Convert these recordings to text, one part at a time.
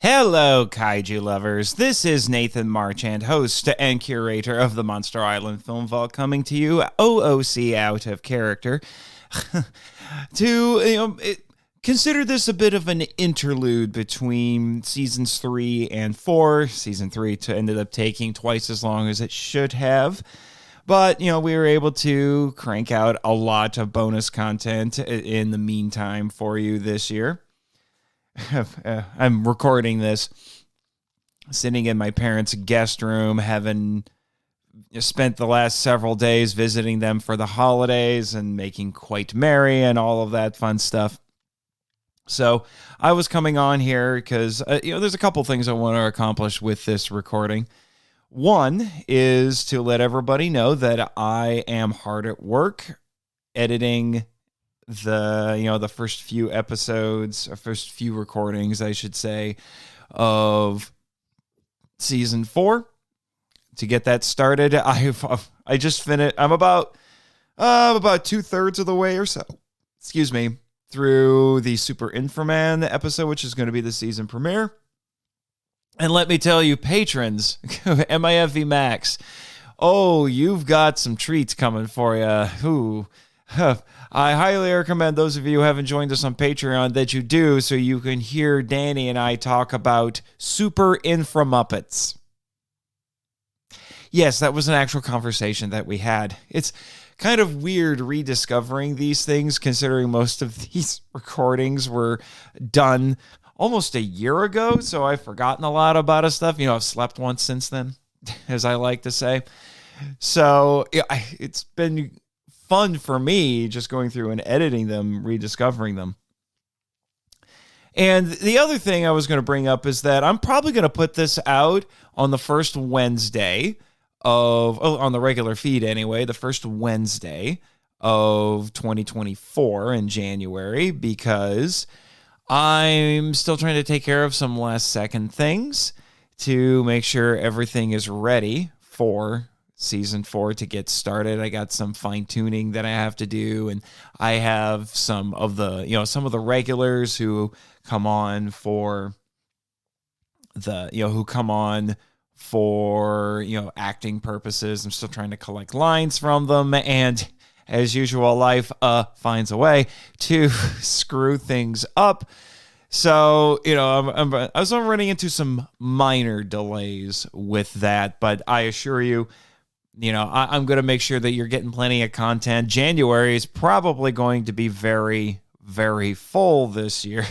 Hello, Kaiju Lovers. This is Nathan Marchand, host and curator of the Monster Island Film Vault, coming to you OOC out of character to consider this a bit of an interlude between seasons 3 and 4. Season 3 ended up taking twice as long as it should have. But, we were able to crank out a lot of bonus content in the meantime for you this year. I'm recording this sitting in my parents' guest room, having spent the last several days visiting them for the holidays and making quite merry and all of that fun stuff. So I was coming on here because, there's a couple things I want to accomplish with this recording. One is to let everybody know that I am hard at work editing the first few episodes, or first few recordings, I should say, of season 4. To get that started, I just finished. I'm about 2/3 of the way or so. Through the Super Inframan episode, which is going to be the season premiere. And let me tell you, patrons, MIFV Max, you've got some treats coming for you. I highly recommend those of you who haven't joined us on Patreon that you do, so you can hear Danny and I talk about Super Inframuppets. Yes, that was an actual conversation that we had. It's kind of weird rediscovering these things, considering most of these recordings were done almost a year ago, so I've forgotten a lot about stuff. I've slept once since then, as I like to say. So it's been fun for me just going through and editing them, rediscovering them. And the other thing I was going to bring up is that I'm probably going to put this out on the first Wednesday on the regular feed anyway, the first Wednesday of 2024 in January, because I'm still trying to take care of some last second things to make sure everything is ready for season 4 to get started. I got some fine tuning that I have to do, and I have some of the regulars who come on for acting purposes. I'm still trying to collect lines from them, and as usual, life finds a way to screw things up. So, I was running into some minor delays with that, but I assure you, I'm going to make sure that you're getting plenty of content. January is probably going to be very, very full this year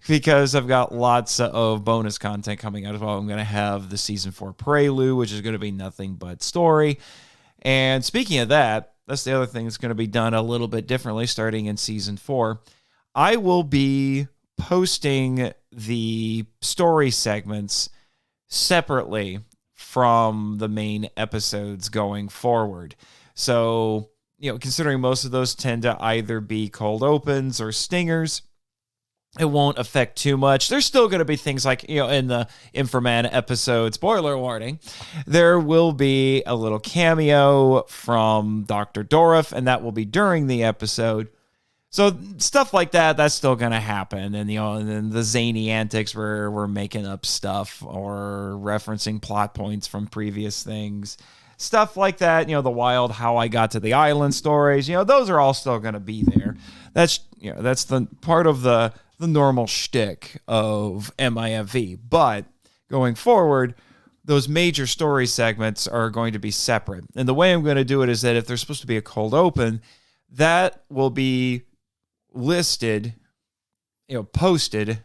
because I've got lots of bonus content coming out as well. I'm going to have the season 4 prelude, which is going to be nothing but story. And speaking of that, that's the other thing that's going to be done a little bit differently starting in season 4. I will be posting the story segments separately from the main episodes going forward. So, considering most of those tend to either be cold opens or stingers, it won't affect too much. There's still going to be things like, in the Inframan episode, spoiler warning, there will be a little cameo from Dr. Dorif, and that will be during the episode. So stuff like that, that's still going to happen. And, and then the zany antics where we're making up stuff or referencing plot points from previous things. Stuff like that, the wild how I got to the island stories, those are all still going to be there. That's the part of the normal shtick of MIFV. But going forward, those major story segments are going to be separate. And the way I'm going to do it is that if there's supposed to be a cold open, that will be listed, posted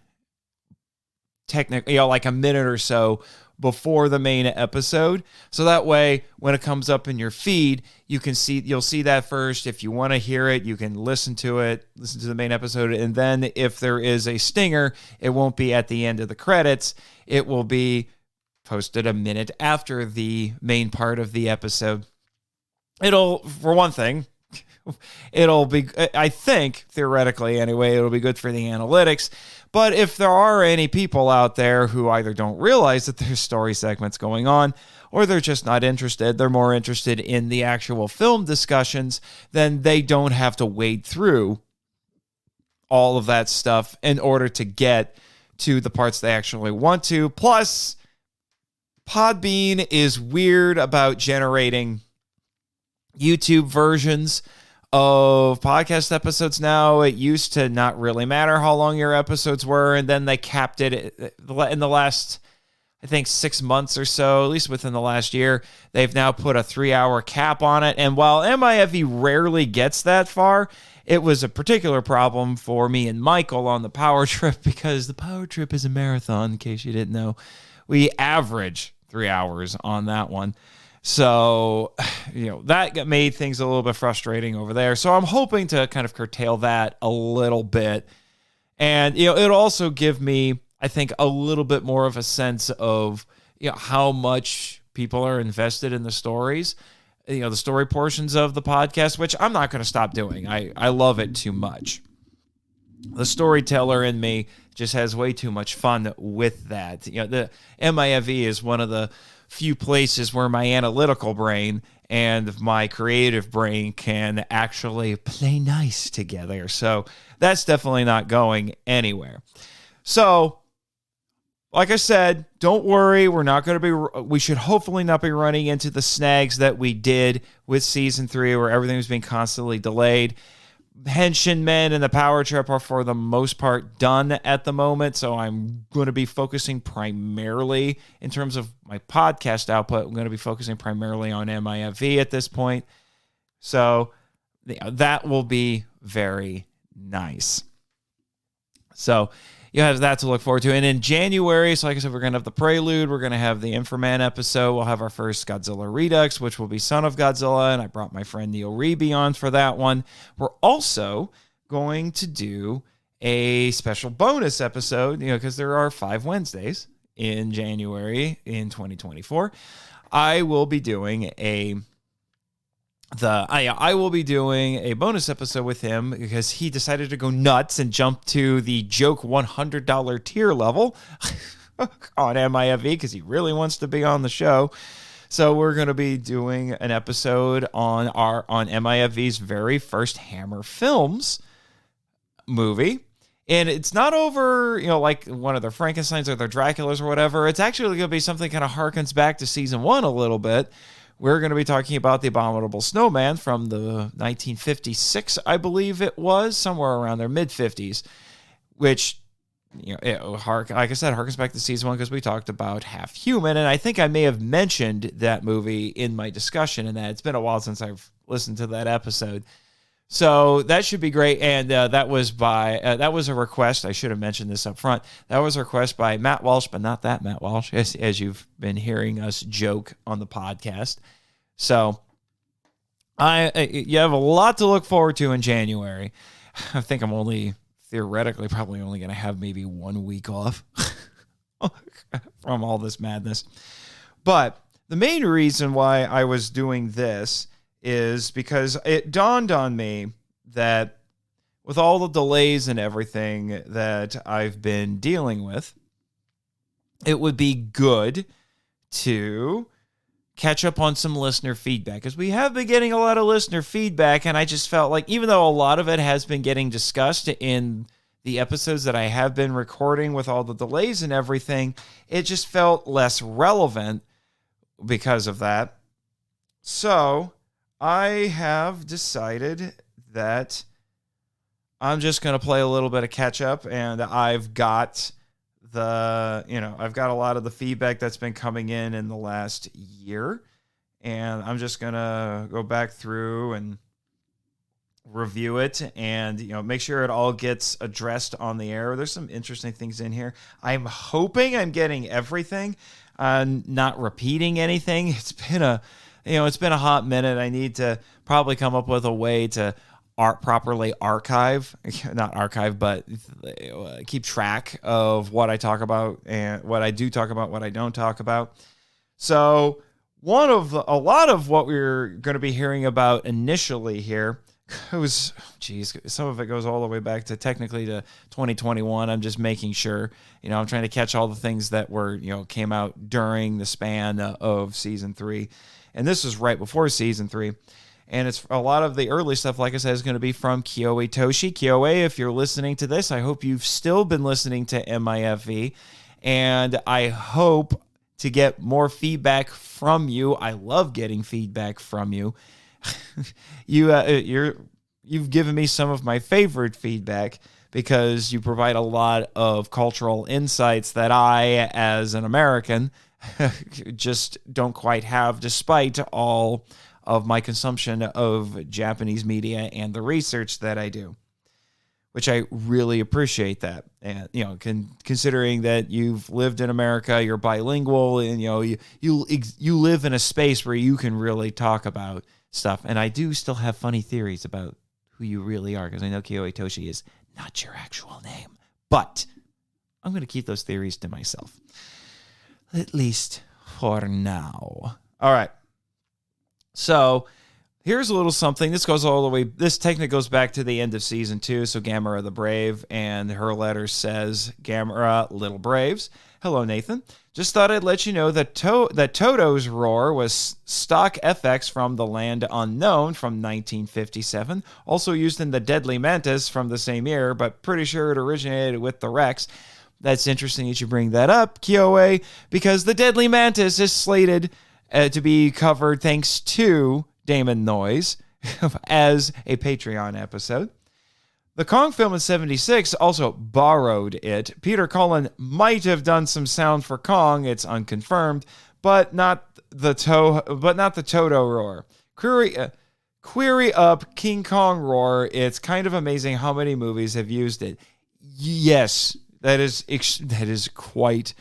technically, like a minute or so before the main episode. So that way, when it comes up in your feed, you'll see that first. If you want to hear it, you can listen to the main episode. And then if there is a stinger, it won't be at the end of the credits. It will be posted a minute after the main part of the episode. For one thing, it'll be, I think, theoretically anyway, it'll be good for the analytics. But if there are any people out there who either don't realize that there's story segments going on, or they're just not interested, they're more interested in the actual film discussions, then they don't have to wade through all of that stuff in order to get to the parts they actually want to. Plus, Podbean is weird about generating YouTube versions of podcast episodes now. It used to not really matter how long your episodes were, and then they capped it in the last, I think, 6 months or so, at least within the last year. They've now put a 3-hour cap on it, and while MIFV rarely gets that far, it was a particular problem for me and Michael on the power trip, because the power trip is a marathon, in case you didn't know. We average 3 hours on that one. So, that made things a little bit frustrating over there. So I'm hoping to kind of curtail that a little bit. And, it'll also give me, I think, a little bit more of a sense of, how much people are invested in the stories, the story portions of the podcast, which I'm not going to stop doing. I love it too much. The storyteller in me just has way too much fun with that. The MIFV is one of the few places where my analytical brain and my creative brain can actually play nice together. So that's definitely not going anywhere. So, like I said, don't worry. We should hopefully not be running into the snags that we did with season 3, where everything was being constantly delayed. Henshin Men and the Power Trip are for the most part done at the moment, so I'm going to be focusing primarily, in terms of my podcast output, I'm going to be focusing primarily on MIFV at this point. So that will be very nice. So you have that to look forward to. And in January, so like I said, we're going to have the Prelude. We're going to have the Inframan episode. We'll have our first Godzilla Redux, which will be Son of Godzilla. And I brought my friend Neil Reeby on for that one. We're also going to do a special bonus episode, because there are 5 Wednesdays in January in 2024. I will be doing a bonus episode with him, because he decided to go nuts and jump to the joke $100 tier level on MIFV, because he really wants to be on the show. So we're going to be doing an episode on MIFV's very first Hammer Films movie. And it's not over, like one of their Frankensteins or their Draculas or whatever. It's actually going to be something kind of harkens back to season 1 a little bit. We're going to be talking about The Abominable Snowman from the 1956, I believe it was, somewhere around there, mid-50s, which, like I said, harkens back to season 1, because we talked about Half Human, and I think I may have mentioned that movie in my discussion, and that it's been a while since I've listened to that episode. So that should be great, and that was a request. I should have mentioned this up front. That was a request by Matt Walsh, but not that Matt Walsh, as you've been hearing us joke on the podcast. So you have a lot to look forward to in January. I think I'm probably only going to have maybe 1 week off from all this madness. But the main reason why I was doing this is because it dawned on me that with all the delays and everything that I've been dealing with, it would be good to catch up on some listener feedback, because we have been getting a lot of listener feedback, and I just felt like, even though a lot of it has been getting discussed in the episodes that I have been recording with all the delays and everything, it just felt less relevant because of that. So I have decided that I'm just going to play a little bit of catch up, and I've got a lot of the feedback that's been coming in the last year, and I'm just going to go back through and review it and, make sure it all gets addressed on the air. There's some interesting things in here. I'm hoping I'm getting everything, not repeating anything. It's been a hot minute. I need to probably come up with a way to properly keep track of what I talk about and what I do talk about, what I don't talk about. So a lot of what we're going to be hearing about initially here some of it goes all the way back to 2021. I'm just making sure, I'm trying to catch all the things that came out during the span of season 3. And this was right before season 3. And it's a lot of the early stuff, like I said, is going to be from Kyoei Toshi. Kyoei, if you're listening to this, I hope you've still been listening to MIFV. And I hope to get more feedback from you. I love getting feedback from you. You've given me some of my favorite feedback because you provide a lot of cultural insights that I, as an American, just don't quite have, despite all of my consumption of Japanese media and the research that I do, which I really appreciate that. And, considering that you've lived in America, you're bilingual, and, you live in a space where you can really talk about stuff. And I do still have funny theories about who you really are, because I know Kyoei Toshi is not your actual name. But I'm going to keep those theories to myself, at least for now. All right. So here's a little something. This goes all the way. This technically goes back to the end of season 2. So Gamera the Brave, and her letter says, Gamera, Little Braves. Hello, Nathan. Just thought I'd let you know that Toto's roar was stock FX from The Land Unknown from 1957, also used in The Deadly Mantis from the same year, but pretty sure it originated with the Rex. That's interesting that you bring that up, Kyoei, because The Deadly Mantis is slated to be covered thanks to Damon Noyes as a Patreon episode. The Kong film in 76 also borrowed it. Peter Cullen might have done some sound for Kong, it's unconfirmed, but not the Toto roar. Query up King Kong roar. It's kind of amazing how many movies have used it. Yes, that is quite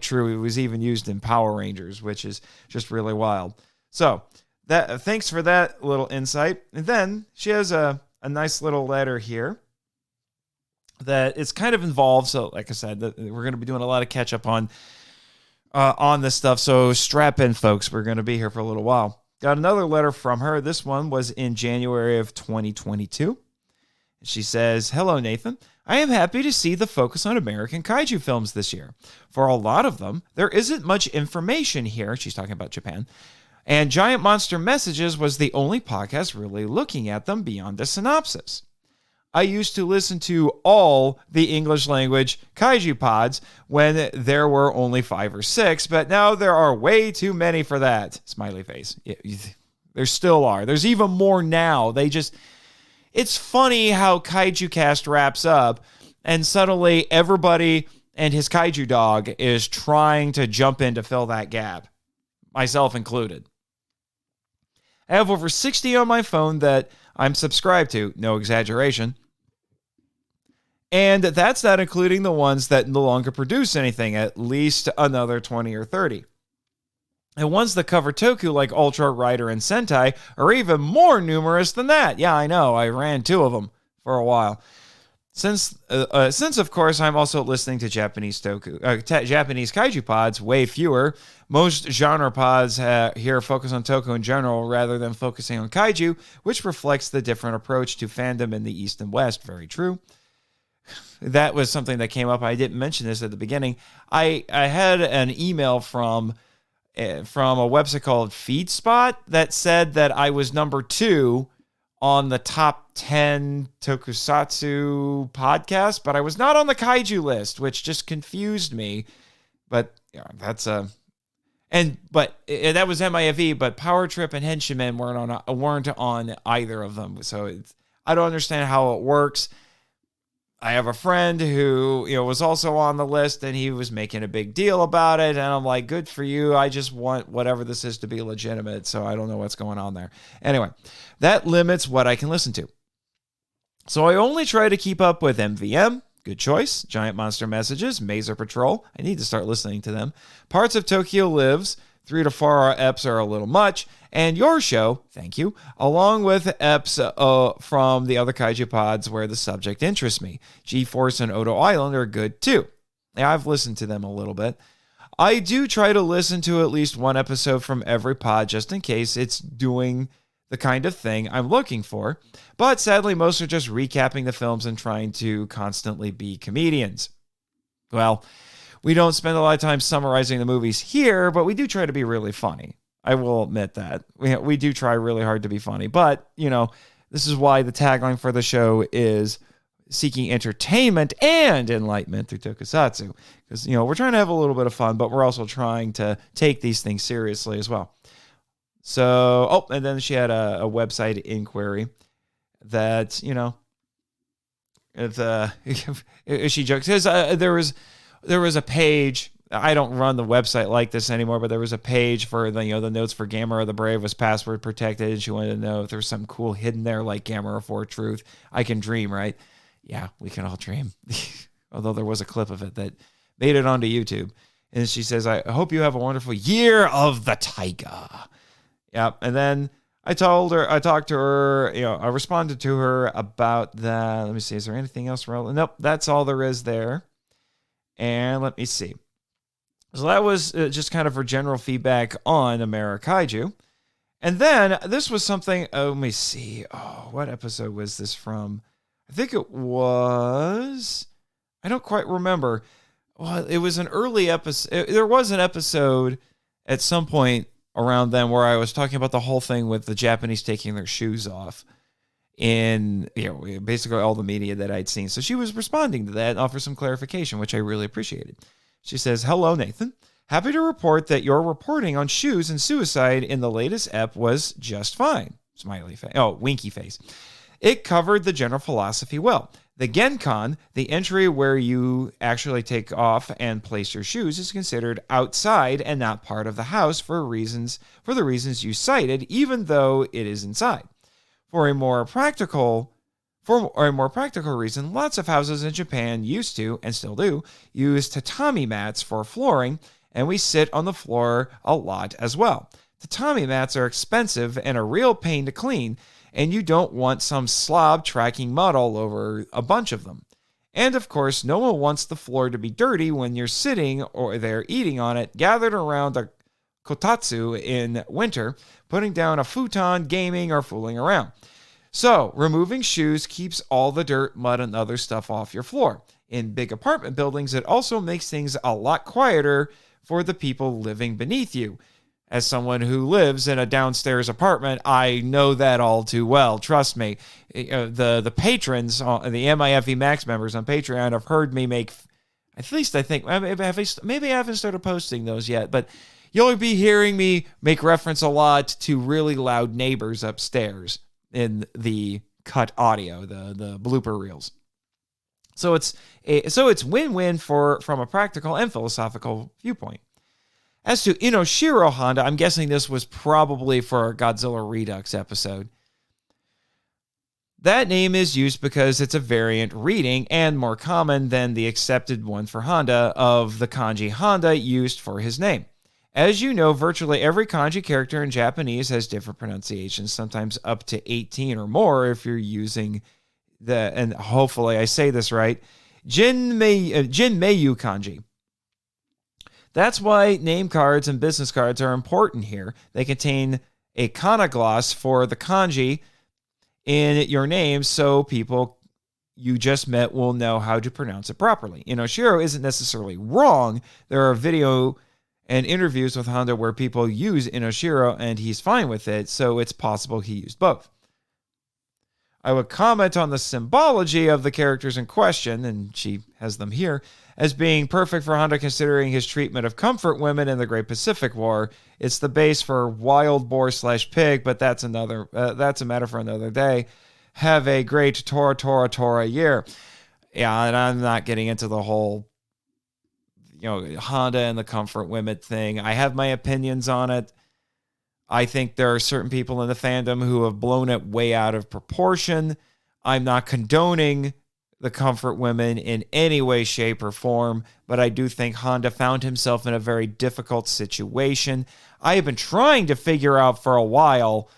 true. It was even used in Power Rangers, which is just really wild. So, thanks for that little insight. And then she has a nice little letter here that it's kind of involved. So, like I said, we're going to be doing a lot of catch up on this stuff. So strap in, folks. We're going to be here for a little while. Got another letter from her. This one was in January of 2022. She says, hello, Nathan. I am happy to see the focus on American kaiju films this year. For a lot of them, there isn't much information here. She's talking about Japan. And Giant Monster Messages was the only podcast really looking at them beyond a synopsis. I used to listen to all the English language kaiju pods when there were only 5 or 6, but now there are way too many for that. Smiley face. There still are. There's even more now. It's funny how Kaiju Cast wraps up, and suddenly everybody and his kaiju dog is trying to jump in to fill that gap, myself included. I have over 60 on my phone that I'm subscribed to, no exaggeration. And that's not including the ones that no longer produce anything, at least another 20 or 30. And ones that cover Toku like Ultra, Rider, and Sentai are even more numerous than that. Yeah, I know, I ran 2 of them for a while. Since of course, I'm also listening to Japanese Japanese kaiju pods, way fewer. Most genre pods here focus on Toku in general rather than focusing on kaiju, which reflects the different approach to fandom in the East and West. Very true. That was something that came up. I didn't mention this at the beginning. I had an email from a website called FeedSpot that said that I was number 2 on the top 10 tokusatsu podcast, but I was not on the kaiju list, which just confused me. But yeah, that was MIFV, but Power Trip and Henshin weren't on either of them. So I don't understand how it works. I have a friend who, was also on the list, and he was making a big deal about it. And I'm like, good for you. I just want whatever this is to be legitimate. So I don't know what's going on there. Anyway, that limits what I can listen to. So I only try to keep up with MVM. Good choice. Giant Monster Messages, Mazer Patrol. I need to start listening to them. Parts of Tokyo Lives. 3 to 4 eps are a little much. And your show, thank you, along with eps from the other kaiju pods where the subject interests me. G-Force and Odo Island are good too. Yeah, I've listened to them a little bit. I do try to listen to at least one episode from every pod just in case it's doing the kind of thing I'm looking for. But sadly, most are just recapping the films and trying to constantly be comedians. Well, we don't spend a lot of time summarizing the movies here, but we do try to be really funny. I will admit that. We do try really hard to be funny. But, this is why the tagline for the show is seeking entertainment and enlightenment through tokusatsu. Because, we're trying to have a little bit of fun, but we're also trying to take these things seriously as well. So, and then she had a website inquiry that, she jokes, because there was a page. I don't run the website like this anymore, but there was a page for the notes for Gamera the Brave was password protected, and she wanted to know if there was something cool hidden there, like Gamera for Truth. I can dream, right? Yeah, we can all dream. Although there was a clip of it that made it onto YouTube, and she says, "I hope you have a wonderful year of the Taiga." Yeah, and then I talked to her, I responded to her about that. Let me see, is there anything else relevant? Nope, that's all there is there. And let me see. So that was just kind of her general feedback on Amerikaiju. And then this was something, let me see. Oh, what episode was this from? I think it was, I don't quite remember. Well, it was an early episode. There was an episode at some point around then where I was talking about the whole thing with the Japanese taking their shoes off in, basically all the media that I'd seen. So she was responding to that and offered some clarification, which I really appreciated. She says, "Hello, Nathan. Happy to report that your reporting on shoes and suicide in the latest ep was just fine." Smiley face. Oh, winky face. "It covered the general philosophy well. The Genkan, the entry where you actually take off and place your shoes, is considered outside and not part of the house for the reasons you cited, even though it is inside. For a more practical reason, lots of houses in Japan used to, and still do, use tatami mats for flooring, and we sit on the floor a lot as well. Tatami mats are expensive and a real pain to clean, and you don't want some slob tracking mud all over a bunch of them. And of course, no one wants the floor to be dirty when you're sitting or they're eating on it, gathered around a kotatsu in winter, putting down a futon, gaming, or fooling around. So, removing shoes keeps all the dirt, mud, and other stuff off your floor. In big apartment buildings, it also makes things a lot quieter for the people living beneath you. As someone who lives in a downstairs apartment, I know that all too well. Trust me. The patrons, the MIFV Max members on Patreon have heard me make, at least I think, maybe I haven't started posting those yet, but you'll be hearing me make reference a lot to really loud neighbors upstairs in the cut audio, the blooper reels. So it's win-win from a practical and philosophical viewpoint. As to Inoshiro Honda, I'm guessing this was probably for our Godzilla Redux episode. That name is used because it's a variant reading and more common than the accepted one for Honda of the kanji Honda used for his name. As you know, virtually every kanji character in Japanese has different pronunciations, sometimes up to 18 or more if you're using and hopefully I say this right, Jinmeiyu kanji. That's why name cards and business cards are important here. They contain a kana gloss for the kanji in your name so people you just met will know how to pronounce it properly. Inoshiro isn't necessarily wrong. There are video and interviews with Honda where people use Inoshiro and he's fine with it, so it's possible he used both. I would comment on the symbology of the characters in question, and she has them here, as being perfect for Honda considering his treatment of comfort women in the Great Pacific War. It's the base for wild boar / pig, but that's a matter for another day. Have a great Tora year. Yeah, and I'm not getting into the whole, Honda and the comfort women thing. I have my opinions on it. I think there are certain people in the fandom who have blown it way out of proportion. I'm not condoning the comfort women in any way, shape, or form, but I do think Honda found himself in a very difficult situation. I have been trying to figure out for a while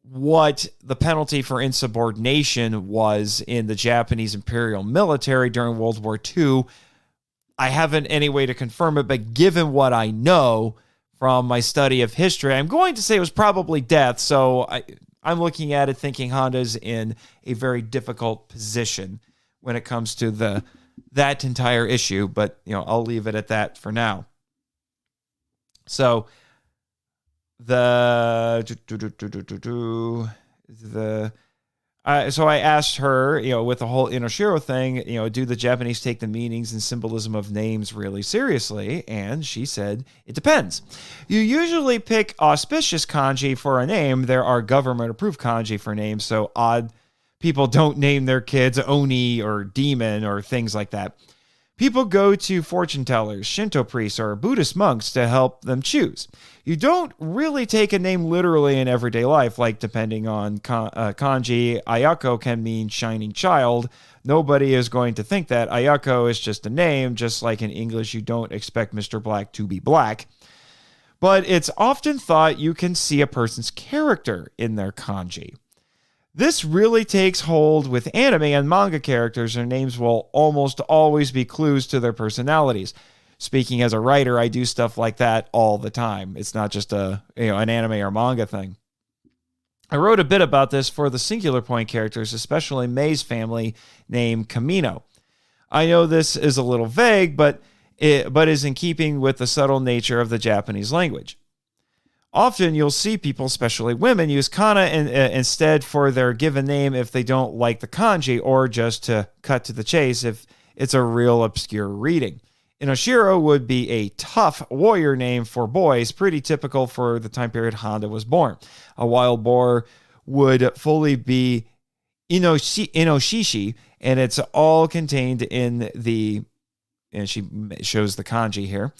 what the penalty for insubordination was in the Japanese Imperial military during World War II. I haven't any way to confirm it, but given what I know from my study of history, I'm going to say it was probably death, so I'm looking at it thinking Honda's in a very difficult position when it comes to that entire issue, but I'll leave it at that for now. So So I asked her, with the whole Inoshiro thing, do the Japanese take the meanings and symbolism of names really seriously? And she said, it depends. You usually pick auspicious kanji for a name. There are government-approved kanji for names, so odd people don't name their kids Oni or Demon or things like that. People go to fortune tellers, Shinto priests, or Buddhist monks to help them choose. You don't really take a name literally in everyday life, like depending on kanji, Ayako can mean shining child. Nobody is going to think that. Ayako is just a name, just like in English you don't expect Mr. Black to be black. But it's often thought you can see a person's character in their kanji. This really takes hold with anime and manga characters. Their names will almost always be clues to their personalities. Speaking as a writer, I do stuff like that all the time. It's not just an anime or manga thing. I wrote a bit about this for the Singular Point characters, especially Mei's family name Kamino. I know this is a little vague, but is in keeping with the subtle nature of the Japanese language. Often you'll see people, especially women, use kana instead for their given name if they don't like the kanji, or just to cut to the chase if it's a real obscure reading. Inoshiro would be a tough warrior name for boys, pretty typical for the time period Honda was born. A wild boar would fully be Inoshishi, and it's all contained in and she shows the kanji here,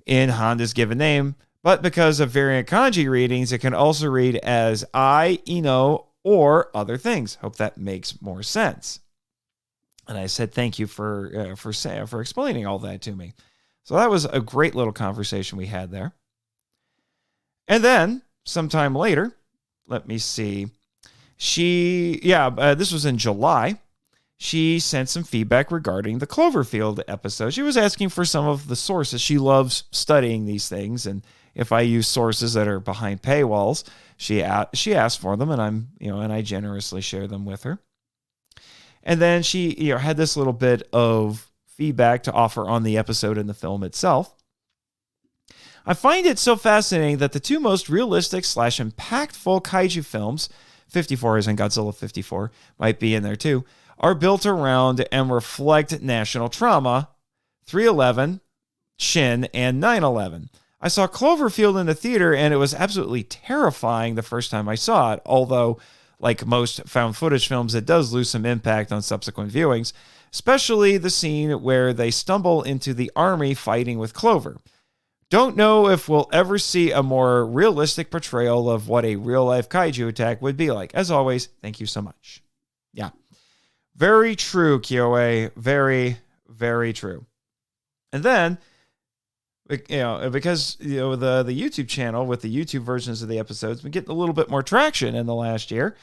in Honda's given name. But because of variant kanji readings, it can also read as I, Ino, or other things. Hope that makes more sense. And I said thank you for explaining all that to me. So that was a great little conversation we had there. And then sometime later, let me see. This was in July. She sent some feedback regarding the Cloverfield episode. She was asking for some of the sources. She loves studying these things, and if I use sources that are behind paywalls, she asked for them, and I generously share them with her. And then she had this little bit of feedback to offer on the episode and the film itself. I find it so fascinating that the two most realistic / impactful kaiju films, 54 is in Godzilla 54, might be in there too, are built around and reflect national trauma, 3/11, Shin, and 9/11. I saw Cloverfield in the theater, and it was absolutely terrifying the first time I saw it, although, like most found footage films, it does lose some impact on subsequent viewings, especially the scene where they stumble into the army fighting with Clover. Don't know if we'll ever see a more realistic portrayal of what a real-life kaiju attack would be like. As always, thank you so much. Yeah. Very true, Kyoe. Very, very true. And then, because the YouTube channel with the YouTube versions of the episodes been getting a little bit more traction in the last year.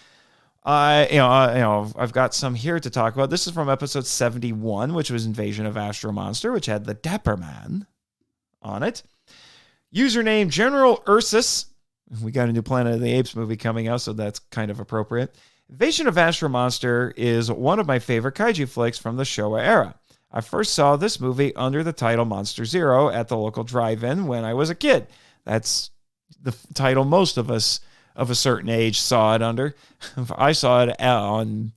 I've got some here to talk about. This is from episode 71, which was Invasion of Astro Monster, which had the Dapper Man on it. Username General Ursus. We got a new Planet of the Apes movie coming out, so that's kind of appropriate. Invasion of Astro Monster is one of my favorite kaiju flicks from the Showa era. I first saw this movie under the title Monster Zero at the local drive-in when I was a kid. That's the title most of us of a certain age saw it under. I saw it on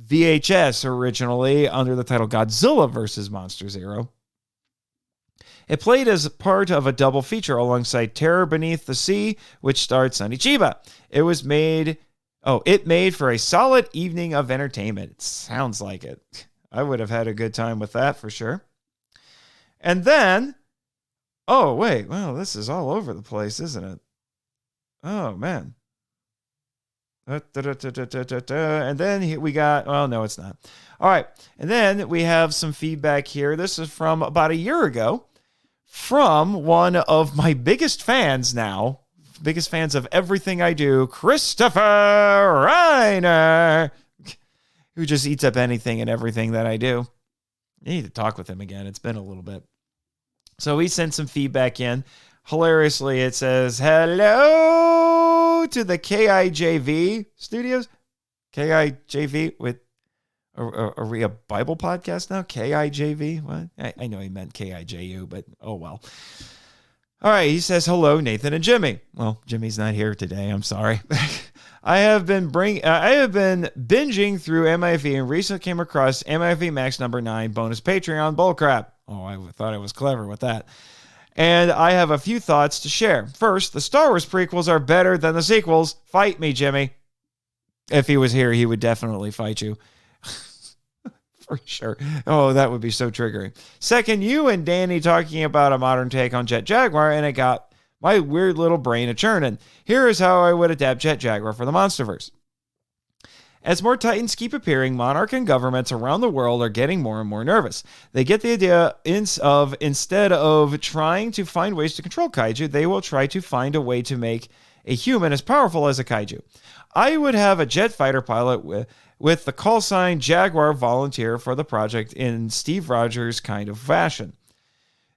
VHS originally under the title Godzilla vs. Monster Zero. It played as part of a double feature alongside Terror Beneath the Sea, which starred Sonny Chiba. It made for a solid evening of entertainment. It sounds like it. I would have had a good time with that for sure. And then, this is all over the place, isn't it? Oh, man. And then we got, no, it's not. All right. And then we have some feedback here. This is from about a year ago from one of my biggest fans now, biggest fans of everything I do, Christopher Riner, who just eats up anything and everything that I do. I need to talk with him again. It's been a little bit. So he sent some feedback in. Hilariously, it says, hello to the KIJV studios. KIJV with, are we a Bible podcast now? KIJV? What? I know he meant KIJU, but oh well. All right, he says, hello, Nathan and Jimmy. Well, Jimmy's not here today. I'm sorry. I have been binging through MIFV and recently came across MIFV Max number 9 bonus Patreon bullcrap. Oh, I thought I was clever with that. And I have a few thoughts to share. First, the Star Wars prequels are better than the sequels. Fight me, Jimmy. If he was here, he would definitely fight you. For sure. Oh, that would be so triggering. Second, you and Danny talking about a modern take on Jet Jaguar, and it got my weird little brain a-churning. Here is how I would adapt Jet Jaguar for the Monsterverse. As more Titans keep appearing, monarch and governments around the world are getting more and more nervous. They get the idea of instead of trying to find ways to control kaiju, they will try to find a way to make a human as powerful as a kaiju. I would have a jet fighter pilot with the call sign Jaguar volunteer for the project in Steve Rogers kind of fashion.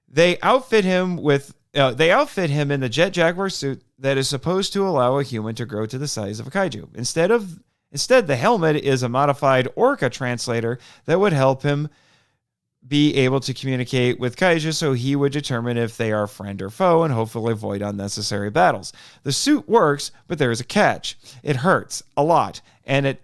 They outfit him in the Jet Jaguar suit that is supposed to allow a human to grow to the size of a kaiju. Instead, the helmet is a modified Orca translator that would help him be able to communicate with kaiju so he would determine if they are friend or foe and hopefully avoid unnecessary battles. The suit works, but there is a catch. It hurts a lot, and it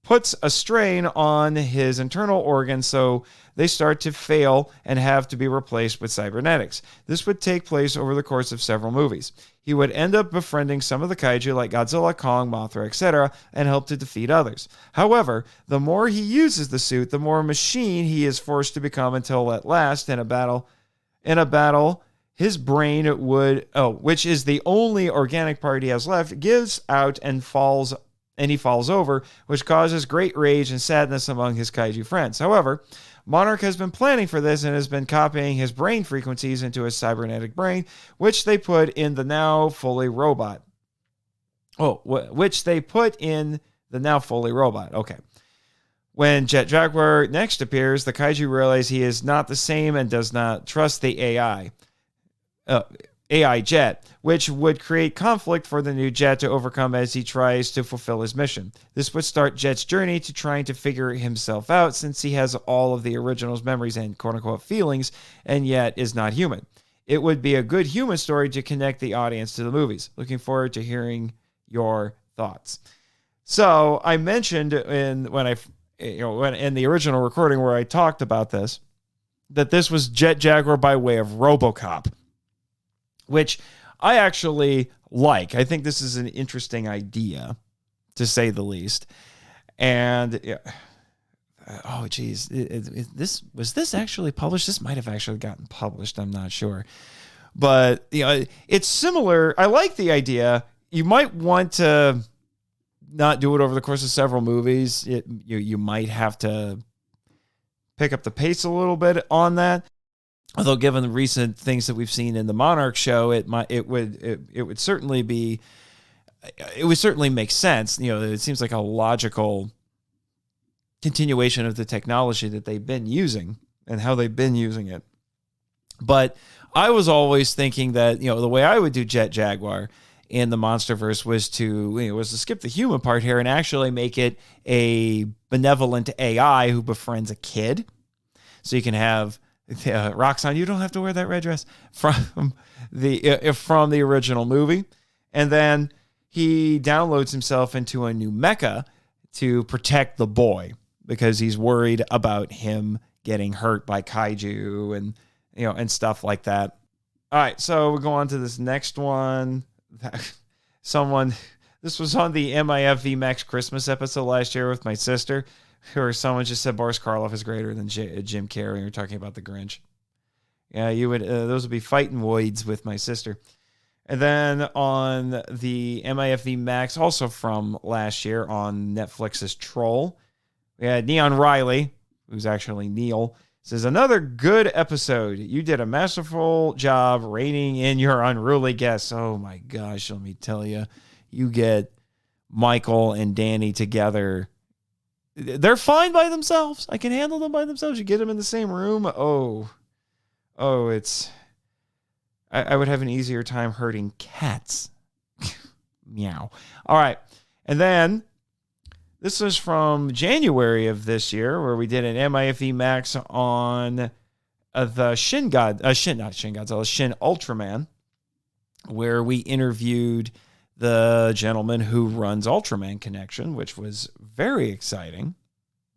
puts a strain on his internal organs, so they start to fail and have to be replaced with cybernetics. This would take place over the course of several movies. He would end up befriending some of the kaiju like Godzilla, Kong, Mothra, etc., and help to defeat others. However, the more he uses the suit, the more machine he is forced to become until at last, in a battle, his brain would, which is the only organic part he has left, gives out and he falls over, which causes great rage and sadness among his kaiju friends. However, Monarch has been planning for this and has been copying his brain frequencies into his cybernetic brain, which they put in the now fully robot. Okay. When Jet Jaguar next appears, the kaiju realize he is not the same and does not trust the AI Jet, which would create conflict for the new Jet to overcome as he tries to fulfill his mission. This would start Jet's journey to trying to figure himself out since he has all of the original's memories and quote-unquote feelings and yet is not human. It would be a good human story to connect the audience to the movies. Looking forward to hearing your thoughts. So I mentioned in the original recording where I talked about this, that this was Jet Jaguar by way of RoboCop, which I actually like. I think this is an interesting idea, to say the least. And oh, geez, was this actually published? This might have actually gotten published. I'm not sure, but it's similar. I like the idea. You might want to not do it over the course of several movies. You might have to pick up the pace a little bit on that. Although, given the recent things that we've seen in the Monarch show, it would certainly make sense. It seems like a logical continuation of the technology that they've been using and how they've been using it. But I was always thinking that the way I would do Jet Jaguar in the Monsterverse was to skip the human part here and actually make it a benevolent AI who befriends a kid, so you can have. Roxanne, you don't have to wear that red dress from the original movie. And then he downloads himself into a new mecha to protect the boy because he's worried about him getting hurt by kaiju and stuff like that. All right, so we go on to this next one. This was on the MIFV Max Christmas episode last year with my sister. Or someone just said Boris Karloff is greater than Jim Carrey. You're talking about the Grinch. Yeah, you would. Those would be fighting voids with my sister. And then on the MIFV Max, also from last year on Netflix's Troll, we had Neon Riley, who's actually Neil, says, another good episode. You did a masterful job reining in your unruly guests. Oh my gosh, let me tell you. You get Michael and Danny together. They're fine by themselves. I can handle them by themselves. You get them in the same room. I would have an easier time hurting cats. Meow. All right. And then this was from January of this year where we did an MIFV Max on the Shin Ultraman. where we interviewed the gentleman who runs Ultraman Connection, which was very exciting.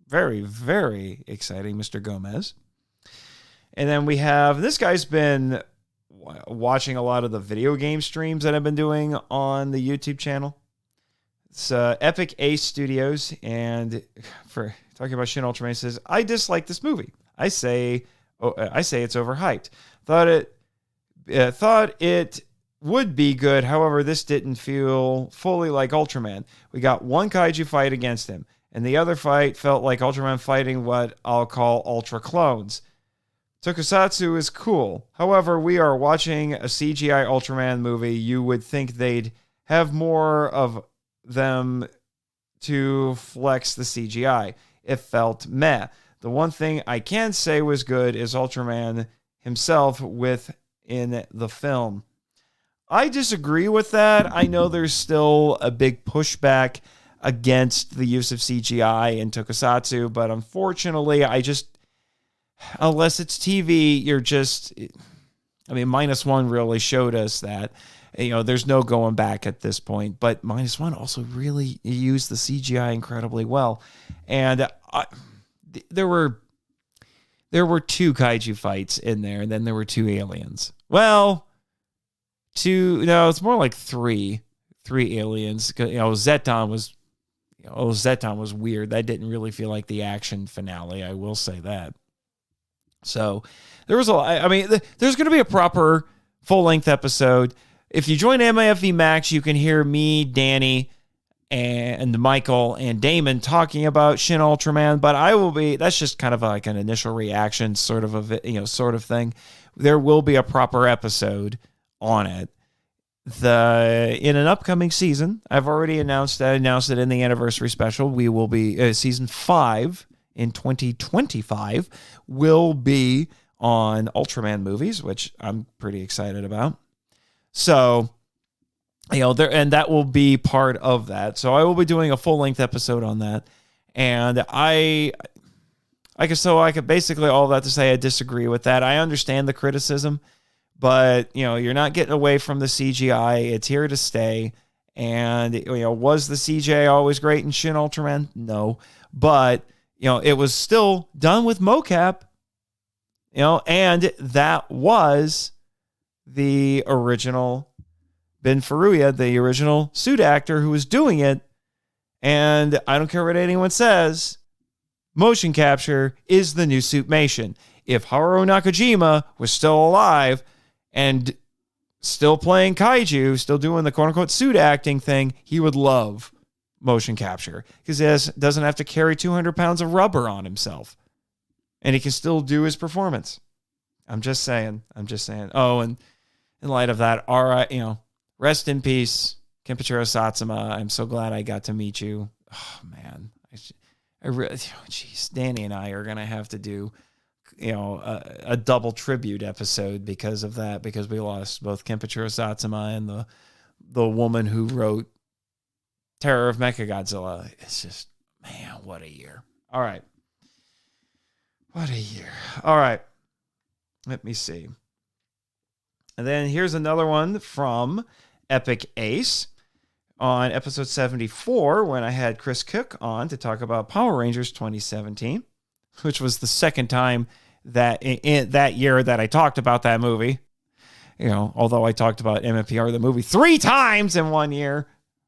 Very, very exciting, Mr. Gomez. And then we have, this guy's been watching a lot of the video game streams that I've been doing on the YouTube channel. It's Epic Ace Studios, and for talking about Shin Ultraman, says, I dislike this movie. I say it's overhyped. Thought it would be good. However, this didn't feel fully like Ultraman. We got one kaiju fight against him, and the other fight felt like Ultraman fighting what I'll call Ultra clones. Tokusatsu is cool. However, we are watching a CGI Ultraman movie. You would think they'd have more of them to flex the CGI. It felt meh. The one thing I can say was good is Ultraman himself within the film. I disagree with that. I know there's still a big pushback against the use of CGI in Tokusatsu, but unfortunately, unless it's TV, -1 really showed us that, there's no going back at this point, but -1 also really used the CGI incredibly well. And there were 2 kaiju fights in there, and then there were 2 aliens. Well, it's more like 3 aliens. Zeton was weird. That didn't really feel like the action finale, I will say that. So there was there's going to be a proper full-length episode. If you join MIFV Max, you can hear me, Danny, and Michael and Damon talking about Shin Ultraman, but that's just kind of like an initial reaction sort of thing. There will be a proper episode on it. In an upcoming season, I've already announced it in the anniversary special. We will be season 5 in 2025 will be on Ultraman movies, which I'm pretty excited about. So, that will be part of that. So I will be doing a full-length episode on that. And I could basically all that to say I disagree with that. I understand the criticism, but, you're not getting away from the CGI. It's here to stay. And, was the CGI always great in Shin Ultraman? No. But, it was still done with mocap, and that was the original Ben Furuya, the original suit actor who was doing it. And I don't care what anyone says, motion capture is the new suitmation. If Haruo Nakajima was still alive and still playing kaiju, still doing the quote-unquote suit acting thing, he would love motion capture because he doesn't have to carry 200 pounds of rubber on himself. And he can still do his performance. I'm just saying. Oh, and in light of that, all right, rest in peace, Kenpachiro Satsuma. I'm so glad I got to meet you. Oh, man. I really, Danny and I are going to have to do, a double tribute episode because of that, because we lost both Kenpachiro Satsuma and the woman who wrote Terror of Mechagodzilla. It's just, man, what a year. All right. What a year. All right. Let me see. And then here's another one from Epic Ace on episode 74 when I had Chris Cook on to talk about Power Rangers 2017, which was the second time that in that year that I talked about that movie. Although I talked about MMPR, the movie, 3 times in 1 year,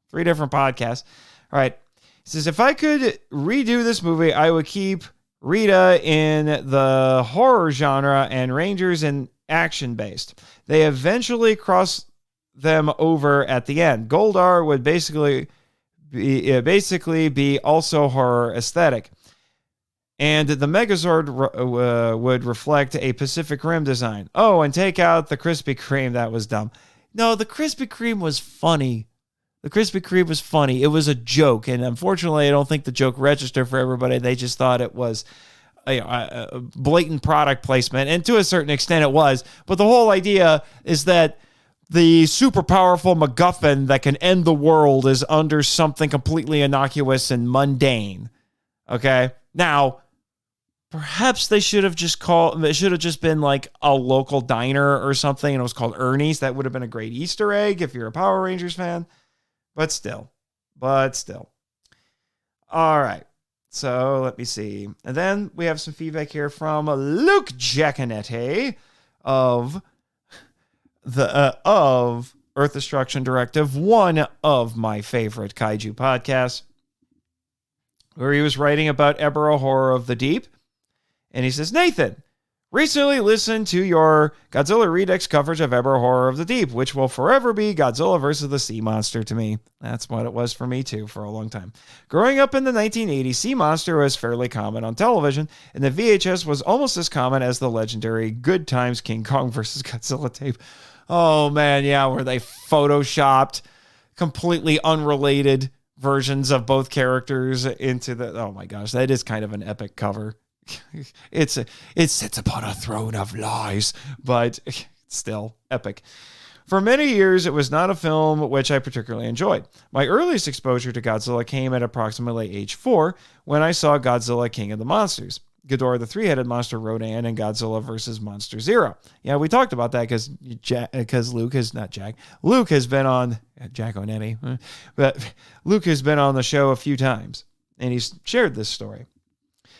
3 different podcasts. All right. He says, if I could redo this movie, I would keep Rita in the horror genre and Rangers in action-based. They eventually cross them over at the end. Goldar would basically be also horror aesthetic. And the Megazord would reflect a Pacific Rim design. Oh, and take out the Krispy Kreme. That was dumb. No, the Krispy Kreme was funny. The Krispy Kreme was funny. It was a joke. And unfortunately, I don't think the joke registered for everybody. They just thought it was a blatant product placement. And to a certain extent, it was. But the whole idea is that the super powerful MacGuffin that can end the world is under something completely innocuous and mundane. Okay? Now, Perhaps they should have just called, it should have just been like a local diner or something, and it was called Ernie's. That would have been a great Easter egg if you're a Power Rangers fan. But still. All right. So let me see. And then we have some feedback here from Luke Giaconetti of Earth Destruction Directive, one of my favorite kaiju podcasts, where he was writing about Ebero Horror of the Deep. And he says, Nathan, recently listened to your Godzilla Redux coverage of Ebero Horror of the Deep, which will forever be Godzilla versus the Sea Monster to me. That's what it was for me, too, for a long time. Growing up in the 1980s, Sea Monster was fairly common on television, and the VHS was almost as common as the legendary Good Times King Kong versus Godzilla tape. Oh, man, yeah, where they photoshopped completely unrelated versions of both characters into the... Oh, my gosh, that is kind of an epic cover. It sits upon a throne of lies, but still epic. For many years, it was not a film which I particularly enjoyed. My earliest exposure to Godzilla came at approximately age 4 when I saw Godzilla King of the Monsters, Ghidorah the Three-Headed Monster Rodan, and Godzilla vs. Monster Zero. Yeah, we talked about that because Luke has been on Jack Onetti, but Luke has been on the show a few times, and he's shared this story.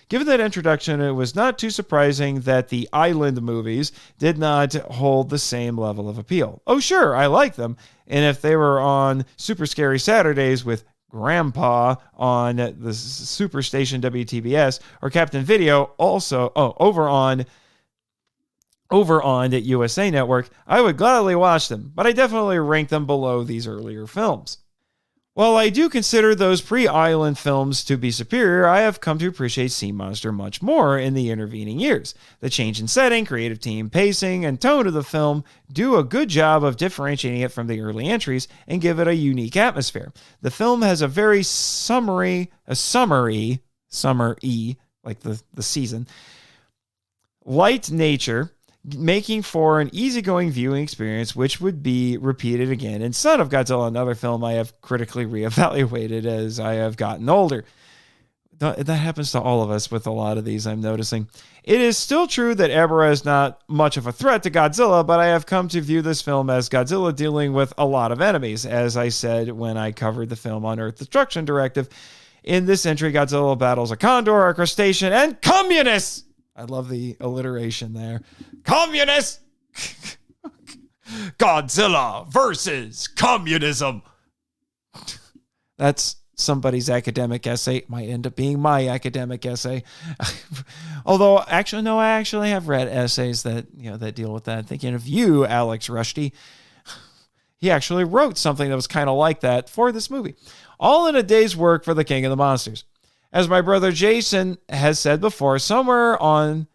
Given that introduction, it was not too surprising that the Island movies did not hold the same level of appeal. Oh, sure, I like them. And if they were on Super Scary Saturdays with Grandpa on the Superstation WTBS or Captain Video over on the USA Network, I would gladly watch them, but I definitely rank them below these earlier films. While I do consider those pre-Island films to be superior, I have come to appreciate Sea Monster much more in the intervening years. The change in setting, creative team, pacing, and tone of the film do a good job of differentiating it from the early entries and give it a unique atmosphere. The film has a very summery, like the season, light nature, making for an easygoing viewing experience, which would be repeated again in Son of Godzilla, another film I have critically reevaluated as I have gotten older. That happens to all of us with a lot of these, I'm noticing. It is still true that Ebera is not much of a threat to Godzilla, but I have come to view this film as Godzilla dealing with a lot of enemies, as I said when I covered the film on Earth Destruction Directive. In this entry, Godzilla battles a condor, a crustacean, and communists! I love the alliteration there. Communists! Godzilla versus communism. That's somebody's academic essay. It might end up being my academic essay. Although, actually, no, I actually have read essays that deal with that. Thinking of you, Alex Rushdie. He actually wrote something that was kind of like that for this movie. All in a day's work for the King of the Monsters. As my brother Jason has said before, somewhere on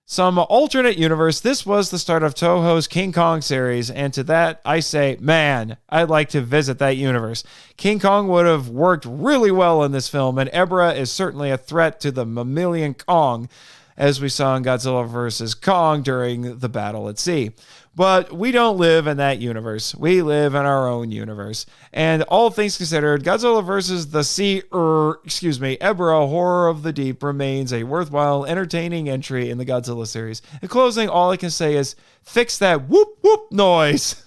some alternate universe, this was the start of Toho's King Kong series, and to that I say, man, I'd like to visit that universe. King Kong would have worked really well in this film, and Ebera is certainly a threat to the mammalian Kong, as we saw in Godzilla vs. Kong during the battle at sea. But we don't live in that universe. We live in our own universe. And all things considered, Godzilla vs. the Ebera Horror of the Deep remains a worthwhile, entertaining entry in the Godzilla series. In closing, all I can say is, fix that whoop whoop noise.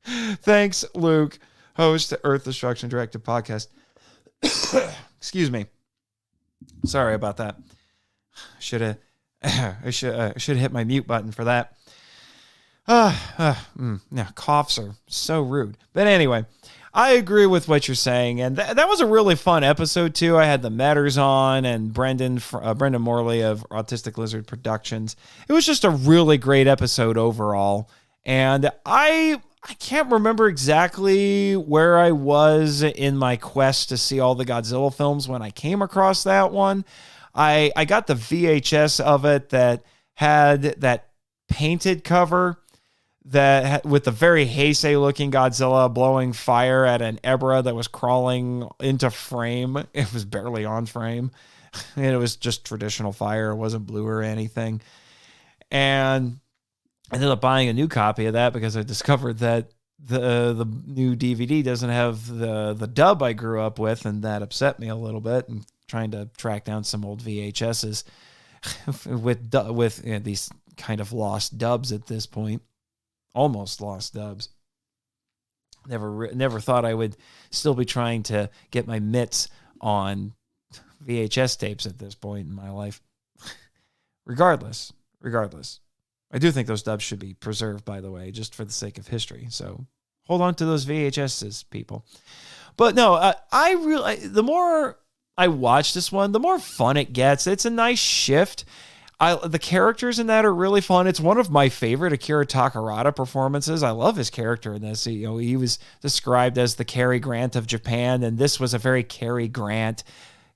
Thanks, Luke, host of Earth Destruction Directive podcast. Excuse me. Sorry about that. I should have hit my mute button for that. Coughs are so rude. But anyway, I agree with what you're saying, and that was a really fun episode too. I had the Matters on and Brendan Morley of Autistic Lizard Productions. It was just a really great episode overall, and I can't remember exactly where I was in my quest to see all the Godzilla films when I came across that one. I got the VHS of it that had that painted cover that with the very Heisei looking Godzilla blowing fire at an Ebera that was crawling into frame. It was barely on frame. And it was just traditional fire. It wasn't blue or anything. And I ended up buying a new copy of that because I discovered that the new DVD doesn't have the dub I grew up with, and that upset me a little bit. And trying to track down some old VHSs with these kind of lost dubs at this point, almost lost dubs. Never thought I would still be trying to get my mitts on VHS tapes at this point in my life. Regardless, I do think those dubs should be preserved, by the way, just for the sake of history. So hold on to those VHSs, people. But no, the more I watch this one, the more fun it gets. It's a nice shift. The characters in that are really fun. It's one of my favorite Akira Takarada performances. I love his character in this. He was described as the Cary Grant of Japan, and this was a very Cary Grant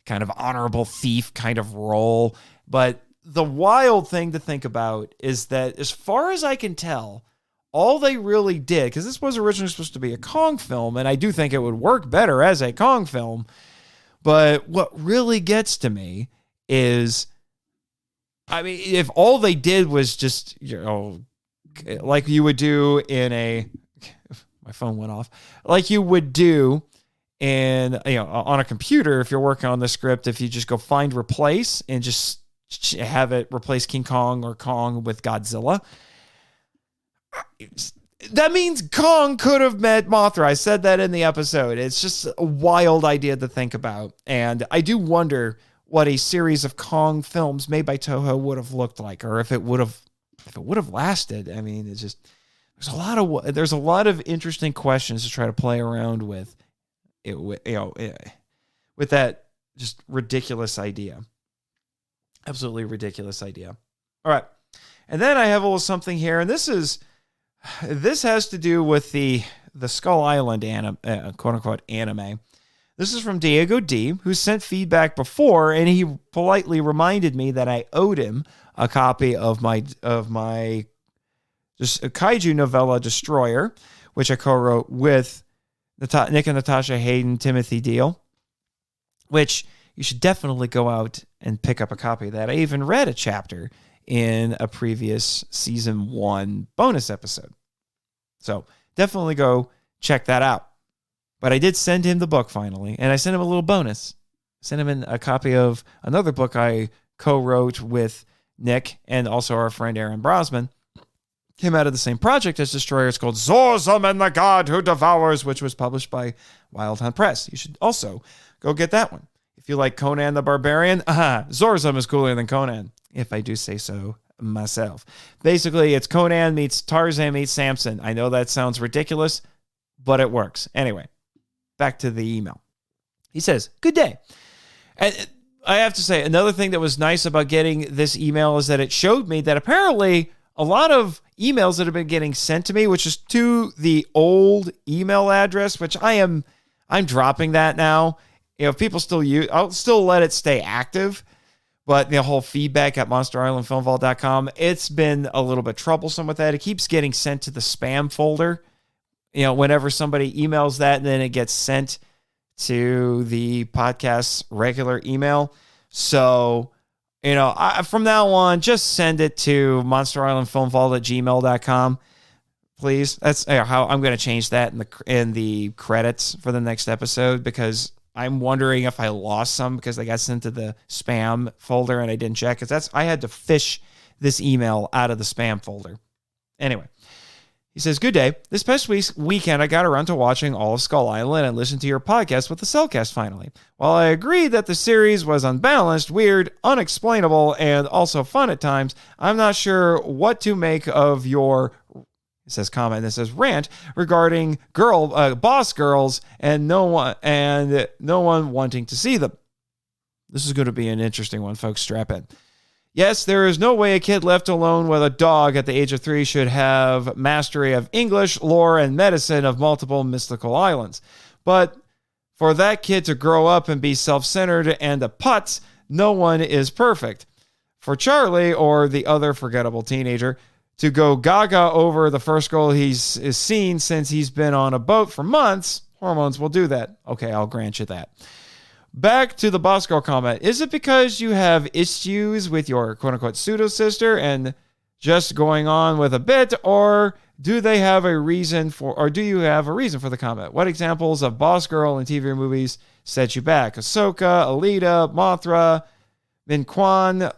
kind of honorable thief kind of role. But the wild thing to think about is that, as far as I can tell, all they really did, because this was originally supposed to be a Kong film, and I do think it would work better as a Kong film, but what really gets to me is, I mean, if all they did was just, like you would do in my phone went off, like you would do in, on a computer, if you're working on the script, if you just go find replace and just have it replace King Kong or Kong with Godzilla, that means Kong could have met Mothra. I said that in the episode. It's just a wild idea to think about. And I do wonder what a series of Kong films made by Toho would have looked like, or if it would have lasted. I mean, it's just, there's a lot of interesting questions to try to play around with it, with that just ridiculous idea. Absolutely ridiculous idea. All right. And then I have a little something here, and this has to do with the Skull Island quote unquote anime. This is from Diego D, who sent feedback before, and he politely reminded me that I owed him a copy of my just a kaiju novella Destroyer, which I co-wrote with Nick and Natasha Hayden, Timothy Deal, which you should definitely go out and pick up a copy of that. I even read a chapter in a previous season 1 bonus episode. So definitely go check that out. But I did send him the book finally, and I sent him a little bonus. I sent him a copy of another book I co-wrote with Nick and also our friend Aaron Brosman. Came out of the same project as Destroyer. It's called Zorzum and the God Who Devours, which was published by Wild Hunt Press. You should also go get that one. If you like Conan the Barbarian, Zorzum is cooler than Conan, if I do say so myself. Basically, it's Conan meets Tarzan meets Samson. I know that sounds ridiculous, but it works. Anyway, back to the email. He says, "Good day." And I have to say, another thing that was nice about getting this email is that it showed me that apparently a lot of emails that have been getting sent to me, which is to the old email address, which I'm dropping that now. If people still use, I'll still let it stay active, but the whole feedback at monsterislandfilmvault.com, it's been a little bit troublesome with that. It keeps getting sent to the spam folder. Whenever somebody emails that, and then it gets sent to the podcast's regular email. So, from now on, just send it to monsterislandfilmvault@gmail.com. Please. That's how I'm going to change that in the credits for the next episode, because I'm wondering if I lost some because they got sent to the spam folder and I didn't check. Because I had to fish this email out of the spam folder. Anyway, he says, "Good day. This past weekend, I got around to watching all of Skull Island and listened to your podcast with the Cellcast finally. While I agree that the series was unbalanced, weird, unexplainable, and also fun at times, I'm not sure what to make of your," it says comment, it says rant regarding boss girls and no one wanting to see them. This is going to be an interesting one, folks. Strap in. "Yes, there is no way a kid left alone with a dog at the age of 3 should have mastery of English, lore, and medicine of multiple mystical islands. But for that kid to grow up and be self-centered and a putz, no one is perfect. For Charlie, or the other forgettable teenager, to go gaga over the first girl he's seen since he's been on a boat for months, hormones will do that." Okay, I'll grant you that. Back to the boss girl comment. "Is it because you have issues with your quote-unquote pseudo-sister and just going on with a bit, or Do they have a reason for, or do you have a reason for the comment? What examples of boss girl in TV movies set you back? Ahsoka, Alita, Mothra, Min Kwan,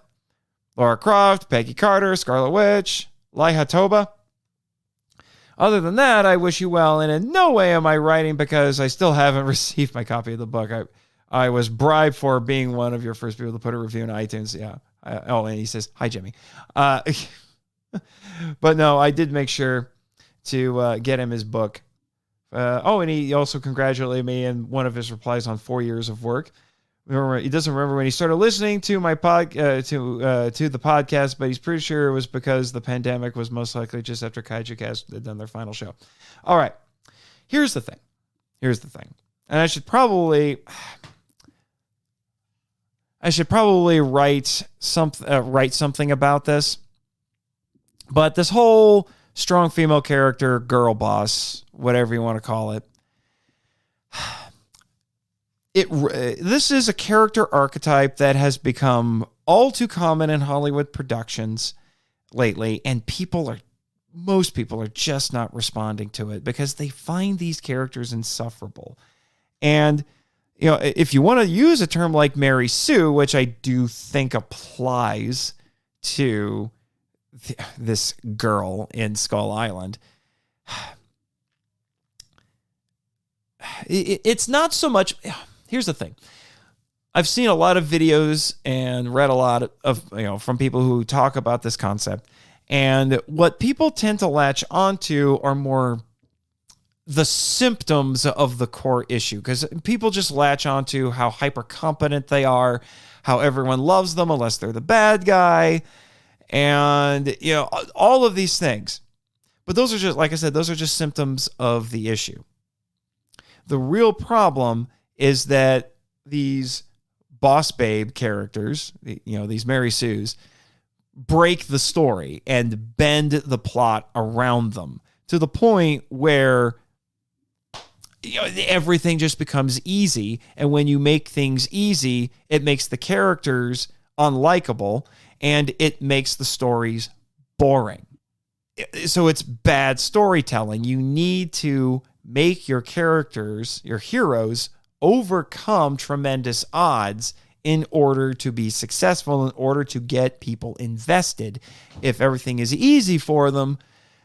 Lara Croft, Peggy Carter, Scarlet Witch, Laiha Toba. Other than that, I wish you well, and in no way am I writing because I still haven't received my copy of the book. I was bribed for being one of your first people to put a review on iTunes. Yeah. And he says, hi, Jimmy. But no, I did make sure to get him his book. And he also congratulated me in one of his replies on 4 years of work. Remember, he doesn't remember when he started listening to my to the podcast, but he's pretty sure it was because the pandemic was most likely just after Kaiju Cast had done their final show. All right, here's the thing, and I should probably write something about this, but this whole strong female character, girl boss, whatever you want to call it. This is a character archetype that has become all too common in Hollywood productions lately, and most people are just not responding to it because they find these characters insufferable. And if you want to use a term like Mary Sue, which I do think applies to this girl in Skull Island, it's not so much. Here's the thing. I've seen a lot of videos and read a lot of, from people who talk about this concept. And what people tend to latch onto are more the symptoms of the core issue, because people just latch onto how hyper competent they are, how everyone loves them unless they're the bad guy, and all of these things. But those are just, like I said, those are just symptoms of the issue. The real problem is that these boss babe characters, these Mary Sues, break the story and bend the plot around them to the point where everything just becomes easy. And when you make things easy, it makes the characters unlikable and it makes the stories boring. So it's bad storytelling. You need to make your characters, your heroes, overcome tremendous odds in order to be successful, in order to get people invested. If everything is easy for them,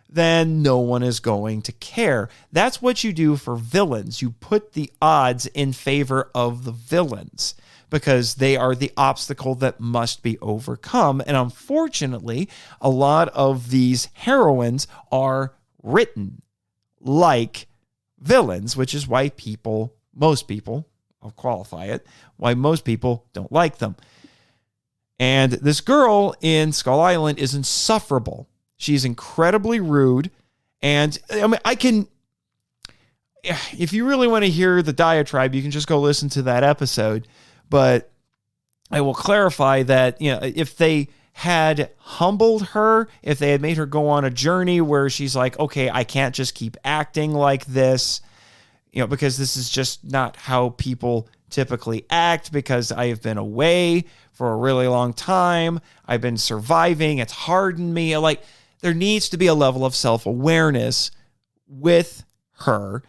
then no one is going to care. That's what you do for villains. You put the odds in favor of the villains because they are the obstacle that must be overcome. And unfortunately, a lot of these heroines are written like villains, which is why most people, I'll qualify it, why most people don't like them. And this girl in Skull Island is insufferable. She's incredibly rude. And if you really want to hear the diatribe, you can just go listen to that episode. But I will clarify that, if they had humbled her, if they had made her go on a journey where she's like, okay, I can't just keep acting like this, because this is just not how people typically act, because I have been away for a really long time. I've been surviving. It's hardened me. There needs to be a level of self-awareness with her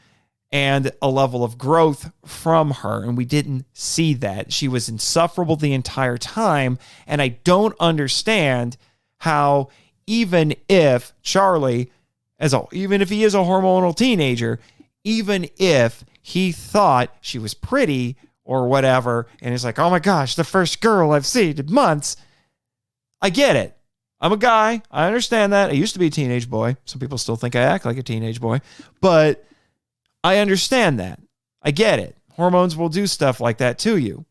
and a level of growth from her. And we didn't see that. She was insufferable the entire time. And I don't understand how, even if Charlie, even if he is a hormonal teenager, even if he thought she was pretty or whatever, and he's like, oh my gosh, the first girl I've seen in months. I get it. I'm a guy. I understand that. I used to be a teenage boy. Some people still think I act like a teenage boy, but I understand that. I get it. Hormones will do stuff like that to you.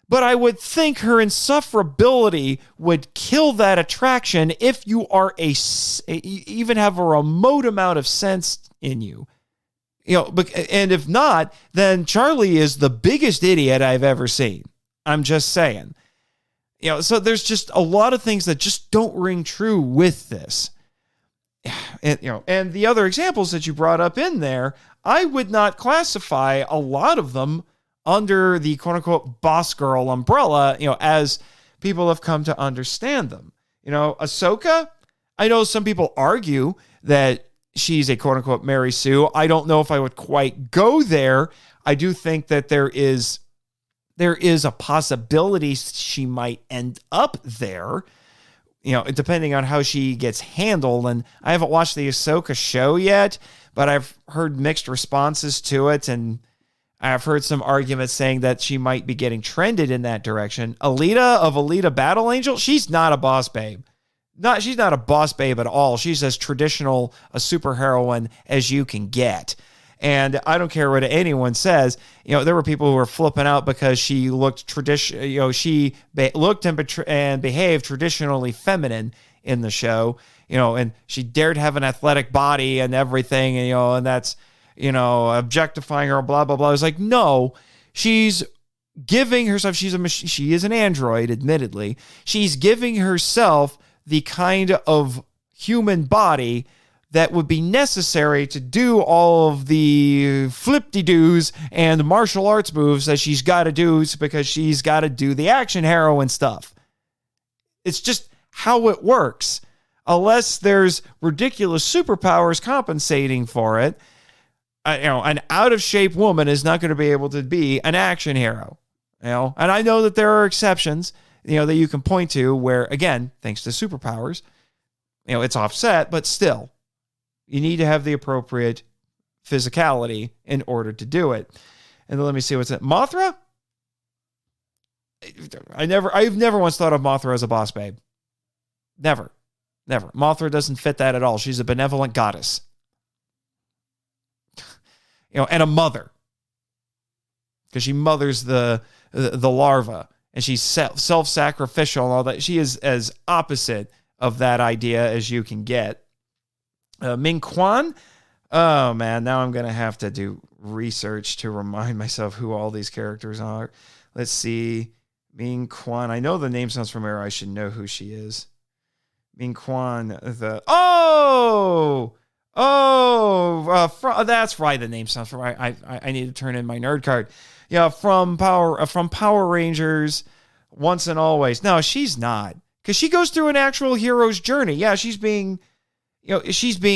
But I would think her insufferability would kill that attraction if you are even have a remote amount of sense in you. And if not, then Charlie is the biggest idiot I've ever seen. I'm just saying. So there's just a lot of things that just don't ring true with this. And the other examples that you brought up in there, I would not classify a lot of them under the quote unquote boss girl umbrella, as people have come to understand them. Ahsoka, I know some people argue that she's a quote-unquote Mary Sue. I don't know if I would quite go there. I do think that there is a possibility she might end up there, depending on how she gets handled. And I haven't watched the Ahsoka show yet, but I've heard mixed responses to it, and I've heard some arguments saying that she might be getting trended in that direction. Alita of Alita Battle Angel, she's not a boss babe. She's not a boss babe at all. She's as traditional a superheroine as you can get. And I don't care what anyone says. There were people who were flipping out because she looked she looked and behaved traditionally feminine in the show. And she dared have an athletic body and everything. And that's objectifying her, blah blah blah. It's like, no, she's giving herself. She is an android, admittedly. She's giving herself the kind of human body that would be necessary to do all of the flip-de-doos and martial arts moves that she's got to do because she's got to do the action heroine stuff. It's just how it works. Unless there's ridiculous superpowers compensating for it, an out-of-shape woman is not going to be able to be an action hero. And I know that there are exceptions, that you can point to where, again, thanks to superpowers, it's offset, but still, you need to have the appropriate physicality in order to do it. And then let me see what's it. Mothra? I've never once thought of Mothra as a boss babe. Never. Mothra doesn't fit that at all. She's a benevolent goddess. And a mother. Because she mothers the larva. And she's self-sacrificial and all that. She is as opposite of that idea as you can get. Ming Quan? Oh, man. Now I'm going to have to do research to remind myself who all these characters are. Let's see. Ming Quan. I know the name sounds familiar. I should know who she is. Ming Quan. That's right. The name sounds familiar. I need to turn in my nerd card. Yeah, from Power Rangers, Once and Always. No, she's not, because she goes through an actual hero's journey. Yeah, she's being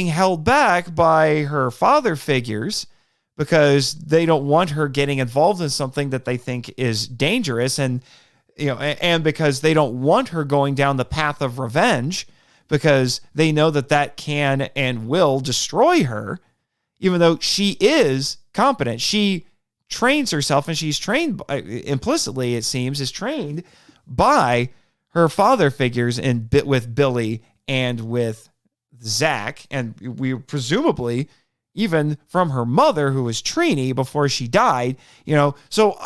held back by her father figures because they don't want her getting involved in something that they think is dangerous, and because they don't want her going down the path of revenge because they know that can and will destroy her, even though she is competent. She trains herself, and she's trained implicitly, it seems, is trained by her father figures with Billy and with Zach, and we presumably even from her mother, who was Trini before she died. So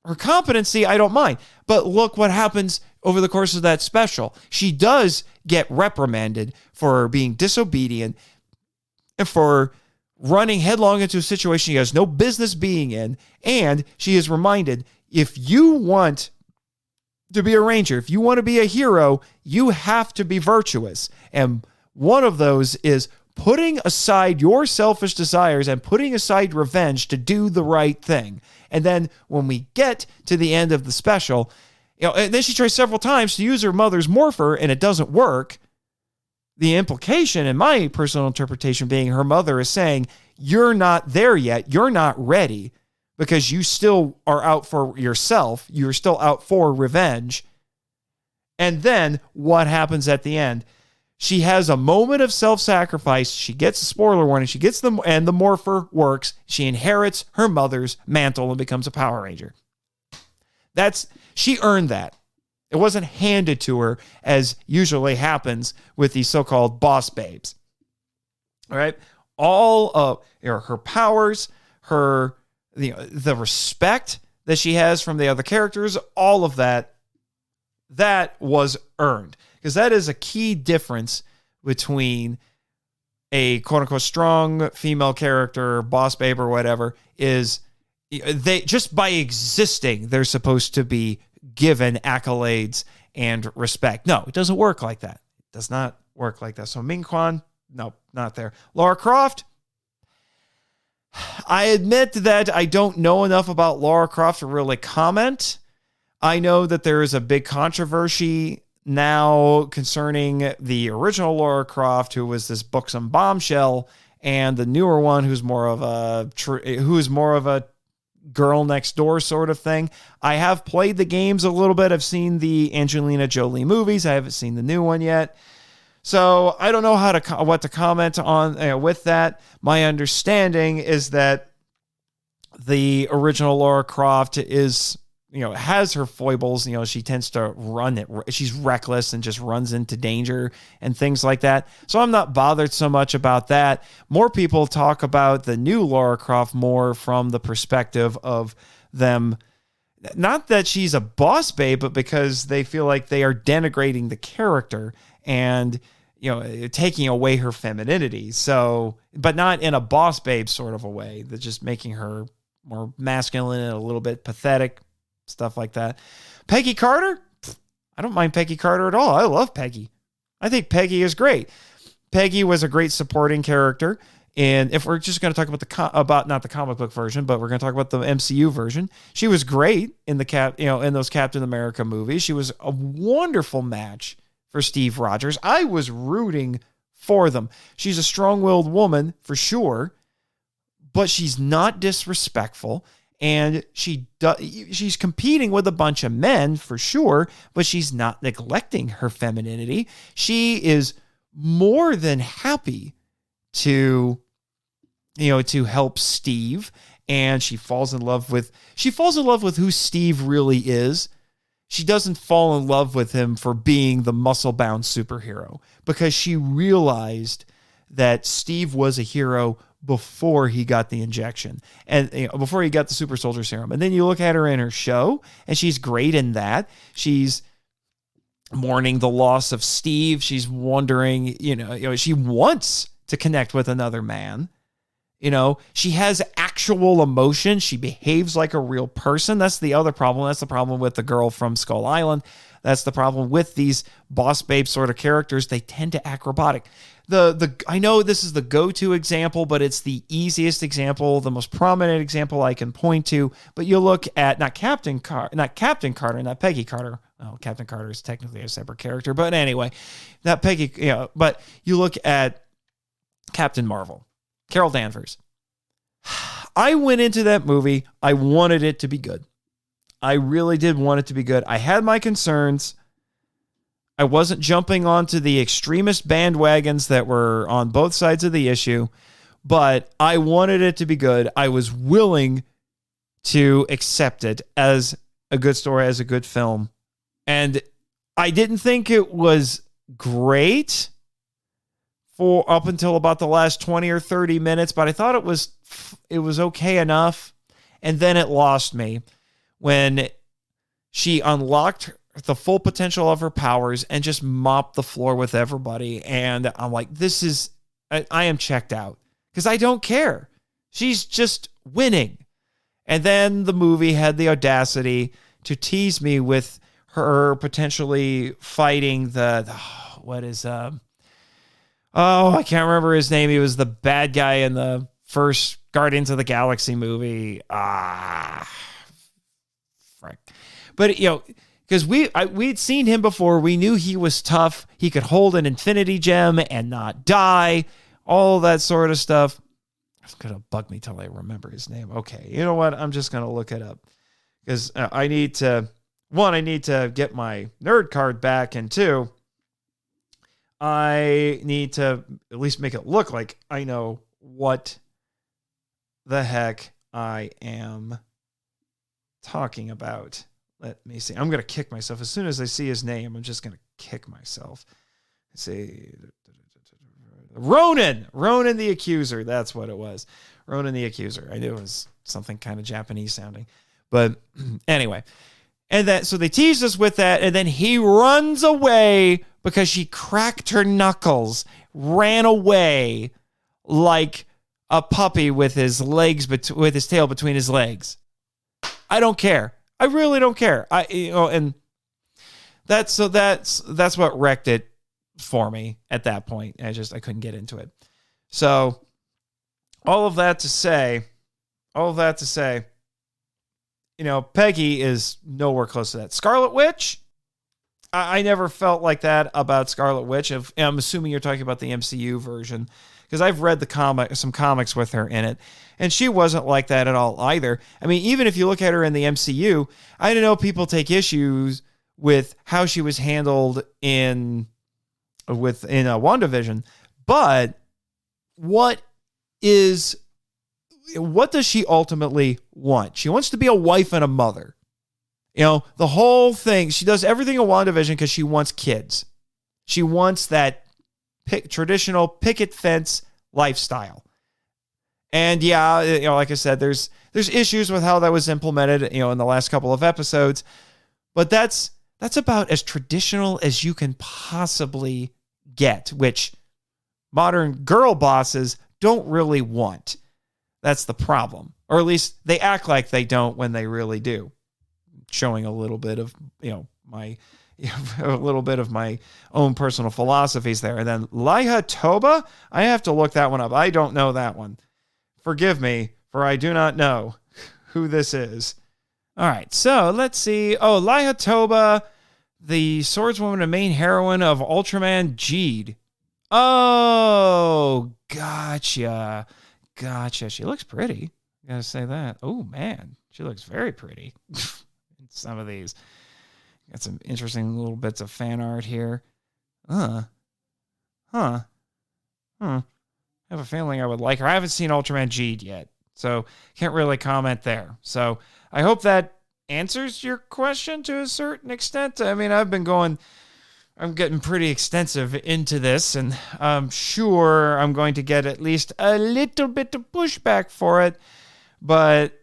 her competency, I don't mind. But look what happens over the course of that special. She does get reprimanded for being disobedient and for running headlong into a situation she has no business being in. And she is reminded, if you want to be a ranger, if you want to be a hero, you have to be virtuous. And one of those is putting aside your selfish desires and putting aside revenge to do the right thing. And then when we get to the end of the special, and then she tries several times to use her mother's morpher and it doesn't work. The implication, in my personal interpretation, being her mother is saying, you're not there yet. You're not ready because you still are out for yourself. You're still out for revenge. And then what happens at the end? She has a moment of self-sacrifice. She gets a spoiler warning. She gets them, and the morpher works. She inherits her mother's mantle and becomes a Power Ranger. She earned that. It wasn't handed to her, as usually happens with these so-called boss babes. All right, all of her powers, the respect that she has from the other characters, all of that was earned, because that is a key difference between a quote-unquote strong female character, boss babe or whatever, is they just by existing, they're supposed to be given accolades and respect. No, it doesn't work like that. It does not work like that. So Ming Quan, no, not there. Lara Croft, I admit that I don't know enough about Lara Croft to really comment. I know that there is a big controversy now concerning the original Lara Croft, who was this buxom bombshell, and the newer one, who's more of a girl next door sort of thing. I have played the games a little bit. I've seen the Angelina Jolie movies. I haven't seen the new one yet. So I don't know what to comment on with that. My understanding is that the original Lara Croft is, has her foibles. She tends to she's reckless and just runs into danger and things like that. So I'm not bothered so much about that. More people talk about the new Lara Croft more from the perspective of them. Not that she's a boss babe, but because they feel like they are denigrating the character and, taking away her femininity. So, but not in a boss babe sort of a way. They're just making her more masculine and a little bit pathetic, stuff like that. Peggy Carter? I don't mind Peggy Carter at all. I love Peggy. I think Peggy is great. Peggy was a great supporting character. And if we're just going to talk about not the comic book version, but we're going to talk about the MCU version, she was great in in those Captain America movies. She was a wonderful match for Steve Rogers. I was rooting for them. She's a strong-willed woman for sure, but she's not disrespectful, and she's competing with a bunch of men for sure, but she's not neglecting her femininity. She is more than happy to help Steve, and she falls in love with who Steve really is. She doesn't fall in love with him for being the muscle-bound superhero, because she realized that Steve was a hero before he got the injection and before he got the super soldier serum. And then you look at her in her show, and she's great in that. She's mourning the loss of Steve. She's wondering, she wants to connect with another man. She has actual emotion. She behaves like a real person. That's the other problem. That's the problem with the girl from Skull Island. That's the problem with these boss babe sort of characters. They tend to acrobatic. I know this is the go-to example, but it's the easiest example, the most prominent example I can point to. But you look at not Peggy Carter. Oh, Captain Carter is technically a separate character, but anyway, not Peggy. But you look at Captain Marvel. Carol Danvers. I went into that movie. I wanted it to be good. I really did want it to be good. I had my concerns. I wasn't jumping onto the extremist bandwagons that were on both sides of the issue, but I wanted it to be good. I was willing to accept it as a good story, as a good film. And I didn't think it was great for up until about the last 20 or 30 minutes, but I thought it was okay enough. And then it lost me when she unlocked the full potential of her powers and just mopped the floor with everybody. And I'm like, I am checked out because I don't care. She's just winning. And then the movie had the audacity to tease me with her potentially fighting I can't remember his name. He was the bad guy in the first Guardians of the Galaxy movie. Frick. But, because we'd seen him before. We knew he was tough. He could hold an infinity gem and not die. All that sort of stuff. It's going to bug me till I remember his name. Okay, you know what? I'm just going to look it up. Because I need to get my nerd card back, and two, I need to at least make it look like I know what the heck I am talking about. Let me see. I'm going to kick myself. As soon as I see his name, I'm just going to kick myself. Let's see. Ronan the Accuser. That's what it was. Ronan the Accuser. I knew it was something kind of Japanese sounding. But anyway. So they teased us with that, and then he runs away because she cracked her knuckles, ran away like a puppy with his with his tail between his legs. I don't care. I really don't care. And that's what wrecked it for me at that point. I couldn't get into it. So all of that to say, Peggy is nowhere close to that. Scarlet Witch, I never felt like that about Scarlet Witch. I'm assuming you're talking about the MCU version, because I've read some comics with her in it, and she wasn't like that at all either. I mean, even if you look at her in the MCU, I know people take issues with how she was handled in WandaVision, but what does she ultimately want? She wants to be a wife and a mother. The whole thing, she does everything in WandaVision because she wants kids. She wants that traditional picket fence lifestyle. And yeah, like I said, there's issues with how that was implemented, in the last couple of episodes, but that's about as traditional as you can possibly get, which modern girl bosses don't really want. That's the problem. Or at least they act like they don't when they really do. Showing a little bit of, my own personal philosophies there. And then Laiha Toba, I have to look that one up. I don't know that one. Forgive me, for I do not know who this is. All right, so let's see. Oh, Laiha Toba, the swordswoman and main heroine of Ultraman Geed. Oh, gotcha. She looks pretty. Gotta say that. Oh, man, she looks very pretty. Some of these. Got some interesting little bits of fan art here. I have a feeling I would like her. I haven't seen Ultraman Geed yet, so can't really comment there. So I hope that answers your question to a certain extent. I mean, I'm getting pretty extensive into this, and I'm sure I'm going to get at least a little bit of pushback for it, but,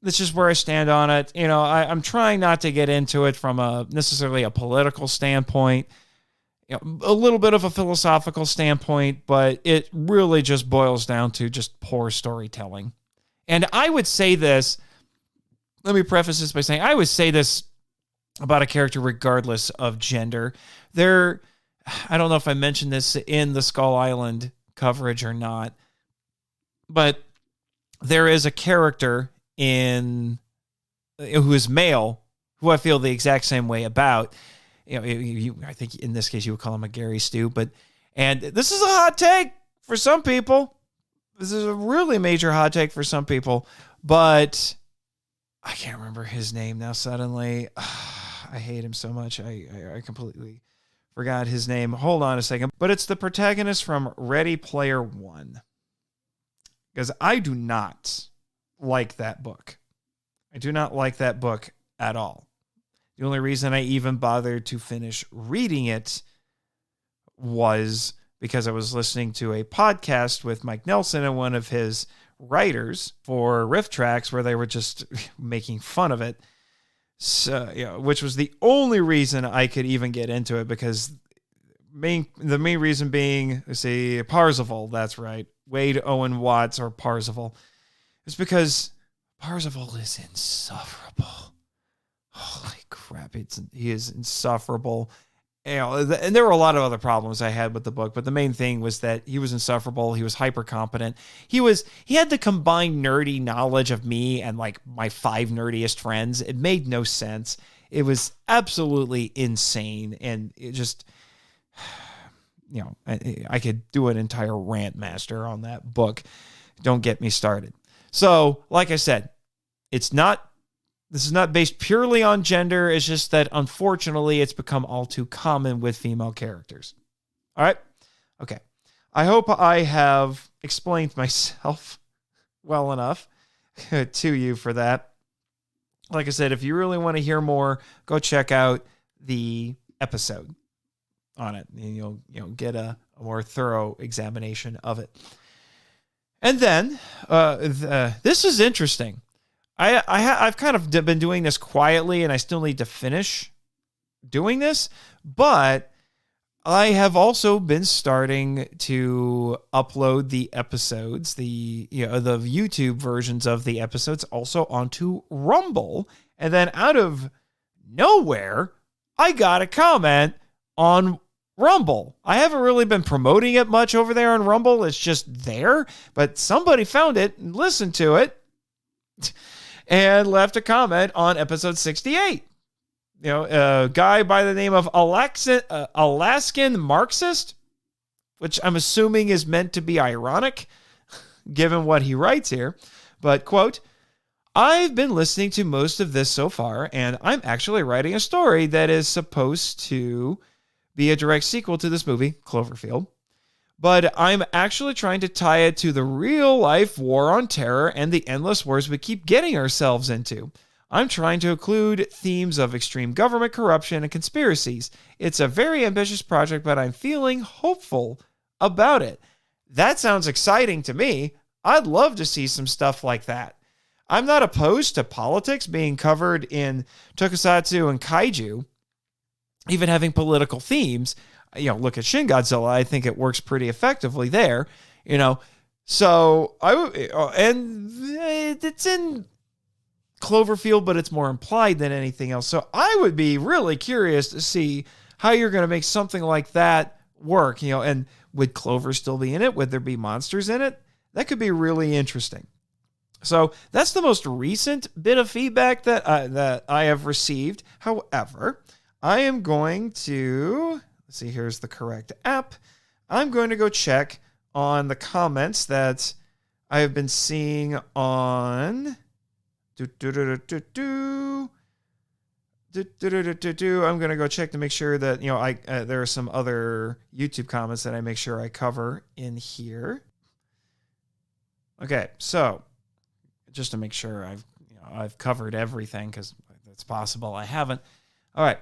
that's just where I stand on it. I'm trying not to get into it from necessarily a political standpoint, a little bit of a philosophical standpoint, but it really just boils down to just poor storytelling. And I would say this, let me preface this by saying, I would say this about a character regardless of gender. I don't know if I mentioned this in the Skull Island coverage or not, but there is a character who is male, who I feel the exact same way about. I think in this case you would call him a Gary Stu, and this is a hot take for some people. This is a really major hot take for some people, but I can't remember his name now suddenly. I hate him so much. I completely forgot his name. Hold on a second. But it's the protagonist from Ready Player One. Because I do not like that book. I do not like that book at all. The only reason I even bothered to finish reading it was because I was listening to a podcast with Mike Nelson and one of his writers for Riff Tracks where they were just making fun of it. So, which was the only reason I could even get into it, because the main reason being, Parzival, that's right, Wade Owen Watts, or Parzival, is because Parzival is insufferable. Holy crap, he is insufferable. And there were a lot of other problems I had with the book, but the main thing was that he was insufferable. He was hyper competent. He had the combined nerdy knowledge of me and like my 5 nerdiest friends. It made no sense. It was absolutely insane. And it just, I could do an entire rant master on that book. Don't get me started. So, like I said, this is not based purely on gender. It's just that, unfortunately, it's become all too common with female characters. All right? Okay. I hope I have explained myself well enough to you for that. Like I said, if you really want to hear more, go check out the episode on it, and you'll get a more thorough examination of it. And then, this is interesting. I've kind of been doing this quietly, and I still need to finish doing this, but I have also been starting to upload the episodes, the YouTube versions of the episodes, also onto Rumble. And then out of nowhere, I got a comment on Rumble. I haven't really been promoting it much over there on Rumble. It's just there, but somebody found it and listened to it and left a comment on episode 68. a guy by the name of Alaskan Marxist, which I'm assuming is meant to be ironic, given what he writes here. But, quote, I've been listening to most of this so far, and I'm actually writing a story that is supposed to be a direct sequel to this movie, Cloverfield. But I'm actually trying to tie it to the real-life war on terror and the endless wars we keep getting ourselves into. I'm trying to include themes of extreme government corruption and conspiracies. It's a very ambitious project, but I'm feeling hopeful about it. That sounds exciting to me. I'd love to see some stuff like that. I'm not opposed to politics being covered in tokusatsu and kaiju, even having political themes. Look at Shin Godzilla. I think it works pretty effectively there, So and it's in Cloverfield, but it's more implied than anything else. So I would be really curious to see how you're going to make something like that work, and would Clover still be in it? Would there be monsters in it? That could be really interesting. So that's the most recent bit of feedback that I have received. However, I am going to... Let's see, here's the correct app. I'm going to go check on the comments that I have been seeing on... I'm going to go check to make sure that, there are some other YouTube comments that I make sure I cover in here. Okay, so just to make sure I've covered everything, because it's possible I haven't. All right.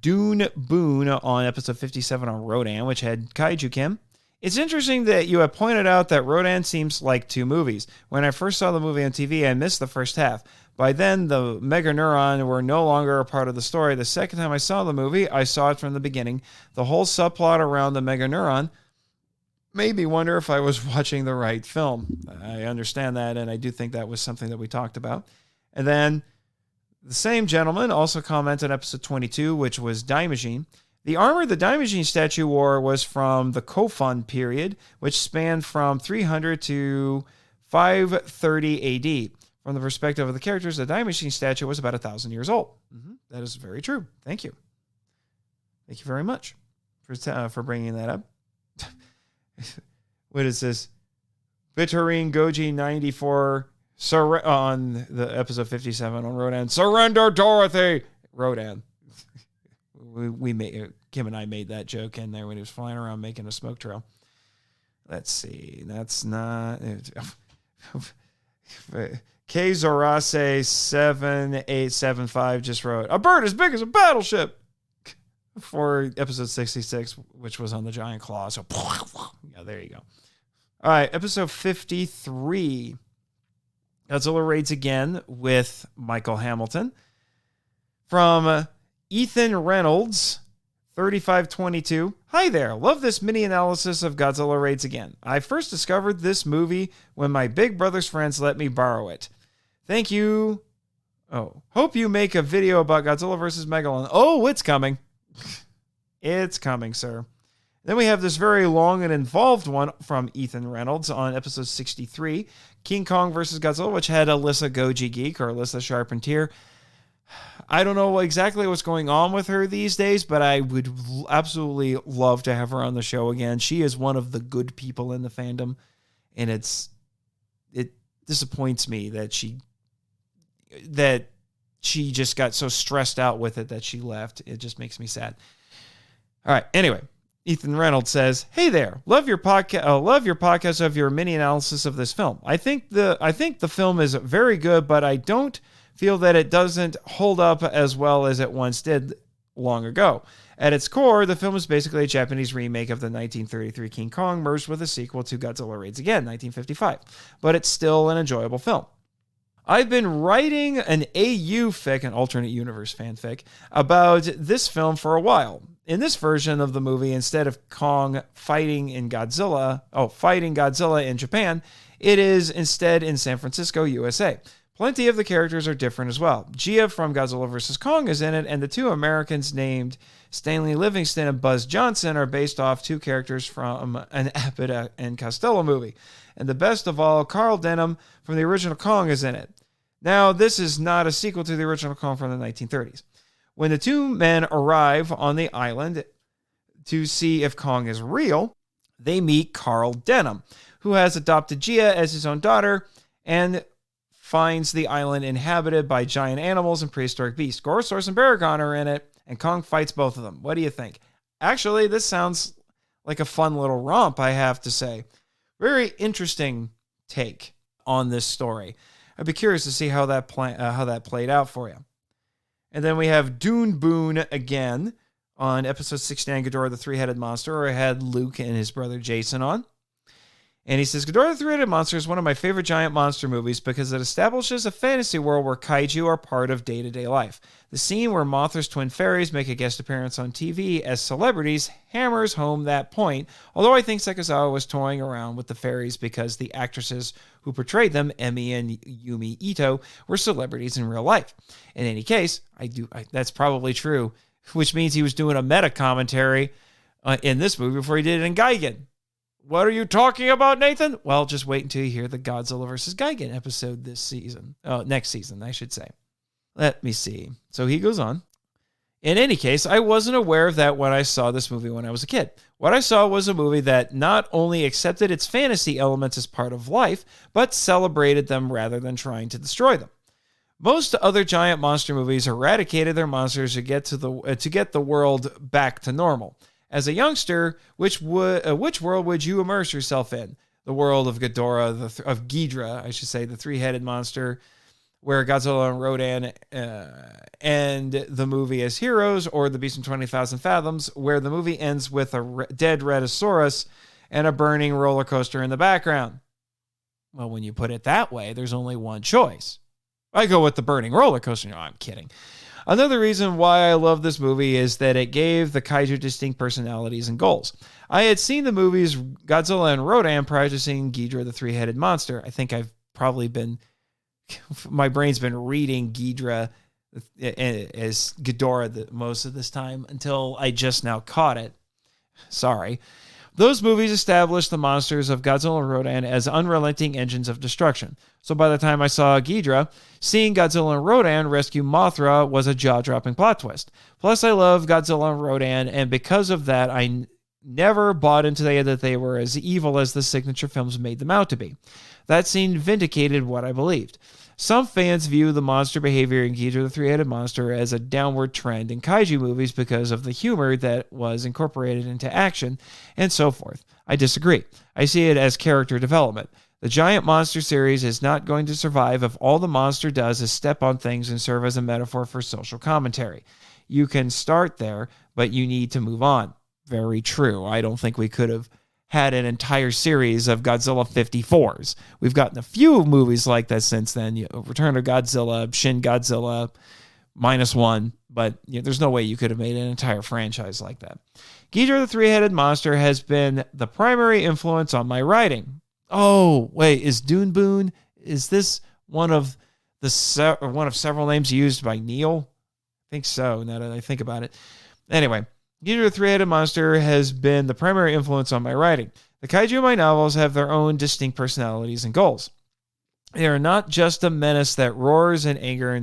Dune Boone on episode 57 on Rodan, which had Kaiju Kim. It's interesting that you have pointed out that Rodan seems like two movies. When I first saw the movie on TV, I missed the first half. By then, the Mega Neuron were no longer a part of the story. The second time I saw the movie, I saw it from the beginning. The whole subplot around the Mega Neuron made me wonder if I was watching the right film. I understand that, and I do think that was something that we talked about. And then the same gentleman also commented on episode 22, which was Daimajin. The armor the Daimajin statue wore was from the Kofun period, which spanned from 300 to 530 AD. From the perspective of the characters, the Daimajin statue was about 1,000 years old. Mm-hmm. That is very true. Thank you. Thank you very much for bringing that up. What is this? Bitterine Goji 94 on the episode 57 on Rodan. Surrender, Dorothy! Rodan. We made, Kim and I made that joke in there when he was flying around making a smoke trail. Let's see. That's not... K Zorase 7875 just wrote, a bird as big as a battleship for episode 66, which was on the giant claw. So, yeah, there you go. All right, episode 53. Godzilla raids again with Michael Hamilton. From Ethan Reynolds, 3522. Hi there. Love this mini analysis of Godzilla raids again. I first discovered this movie when my big brother's friends let me borrow it. Thank you. Oh, hope you make a video about Godzilla versus Megalon. Oh, it's coming. It's coming, sir. Then we have this very long and involved one from Ethan Reynolds on episode 63, King Kong versus Godzilla, which had Alyssa Goji Geek or Alyssa Charpentier. I don't know exactly what's going on with her these days, but I would absolutely love to have her on the show again. She is one of the good people in the fandom, and it disappoints me that she just got so stressed out with it that she left. It just makes me sad. All right. Anyway, Ethan Reynolds says, "Hey there, love your podcast of your mini analysis of this film. I think the film is very good, but I don't feel that it doesn't hold up as well as it once did long ago. At its core, the film is basically a Japanese remake of the 1933 King Kong merged with a sequel to Godzilla Raids Again, 1955, but it's still an enjoyable film. I've been writing an AU fic, an alternate universe fanfic, about this film for a while. In this version of the movie, instead of Kong fighting Godzilla in Japan, it is instead in San Francisco, USA. Plenty of the characters are different as well. Gia from Godzilla vs. Kong is in it, and the two Americans named Stanley Livingston and Buzz Johnson are based off two characters from an Abbott and Costello movie. And the best of all, Carl Denham from the original Kong is in it. Now, this is not a sequel to the original Kong from the 1930s. When the two men arrive on the island to see if Kong is real, they meet Carl Denham, who has adopted Gia as his own daughter and finds the island inhabited by giant animals and prehistoric beasts. Gorosaurus and Baragon are in it, and Kong fights both of them. What do you think? Actually, this sounds like a fun little romp, I have to say. Very interesting take on this story. I'd be curious to see how that played out for you. And then we have Dune Boon again on episode 69, Ghidorah the Three-Headed Monster, where I had Luke and his brother Jason on. And he says, Ghidorah the Three-Headed Monster is one of my favorite giant monster movies because it establishes a fantasy world where kaiju are part of day-to-day life. The scene where Mothra's twin fairies make a guest appearance on TV as celebrities hammers home that point, although I think Sekizawa was toying around with the fairies because the actresses who portrayed them, Emi and Yumi Ito, were celebrities in real life. In any case, that's probably true, which means he was doing a meta-commentary in this movie before he did it in Gigan. What are you talking about, Nathan? Well, just wait until you hear the Godzilla vs. Gigan episode this season. Oh, next season, I should say. Let me see. So he goes on. In any case, I wasn't aware of that when I saw this movie when I was a kid. What I saw was a movie that not only accepted its fantasy elements as part of life, but celebrated them rather than trying to destroy them. Most other giant monster movies eradicated their monsters to get the world back to normal. As a youngster, which world would you immerse yourself in? The world of Ghidorah, of Ghidra, I should say, the three-headed monster, where Godzilla and Rodan end the movie as heroes, or The Beast from 20,000 Fathoms, where the movie ends with a dead Rhedosaurus and a burning roller coaster in the background. Well, when you put it that way, there's only one choice. I go with the burning roller coaster. No, I'm kidding. Another reason why I love this movie is that it gave the kaiju distinct personalities and goals. I had seen the movies Godzilla and Rodan prior to seeing Ghidra the Three-Headed Monster. I think I've probably my brain's been reading Ghidra as Ghidorah most of this time until I just now caught it. Sorry. Those movies established the monsters of Godzilla and Rodan as unrelenting engines of destruction. So by the time I saw Ghidra, seeing Godzilla and Rodan rescue Mothra was a jaw-dropping plot twist. Plus, I love Godzilla and Rodan, and because of that, I never bought into that they were as evil as the signature films made them out to be. That scene vindicated what I believed. Some fans view the monster behavior in Ghidra the Three-Headed Monster as a downward trend in kaiju movies because of the humor that was incorporated into action, and so forth. I disagree. I see it as character development. The giant monster series is not going to survive if all the monster does is step on things and serve as a metaphor for social commentary. You can start there, but you need to move on. Very true. I don't think we could have had an entire series of Godzilla 54s. We've gotten a few movies like that since then. Return of Godzilla, Shin Godzilla, -1, but there's no way you could have made an entire franchise like that. Ghidra the Three-Headed Monster has been the primary influence on my writing. Oh, wait, is Dune Boon, is this one of several names used by Neil? I think so, now that I think about it. Anyway, Ghidra the Three-Headed Monster has been the primary influence on my writing. The kaiju in my novels have their own distinct personalities and goals. They are not just a menace that roars in anger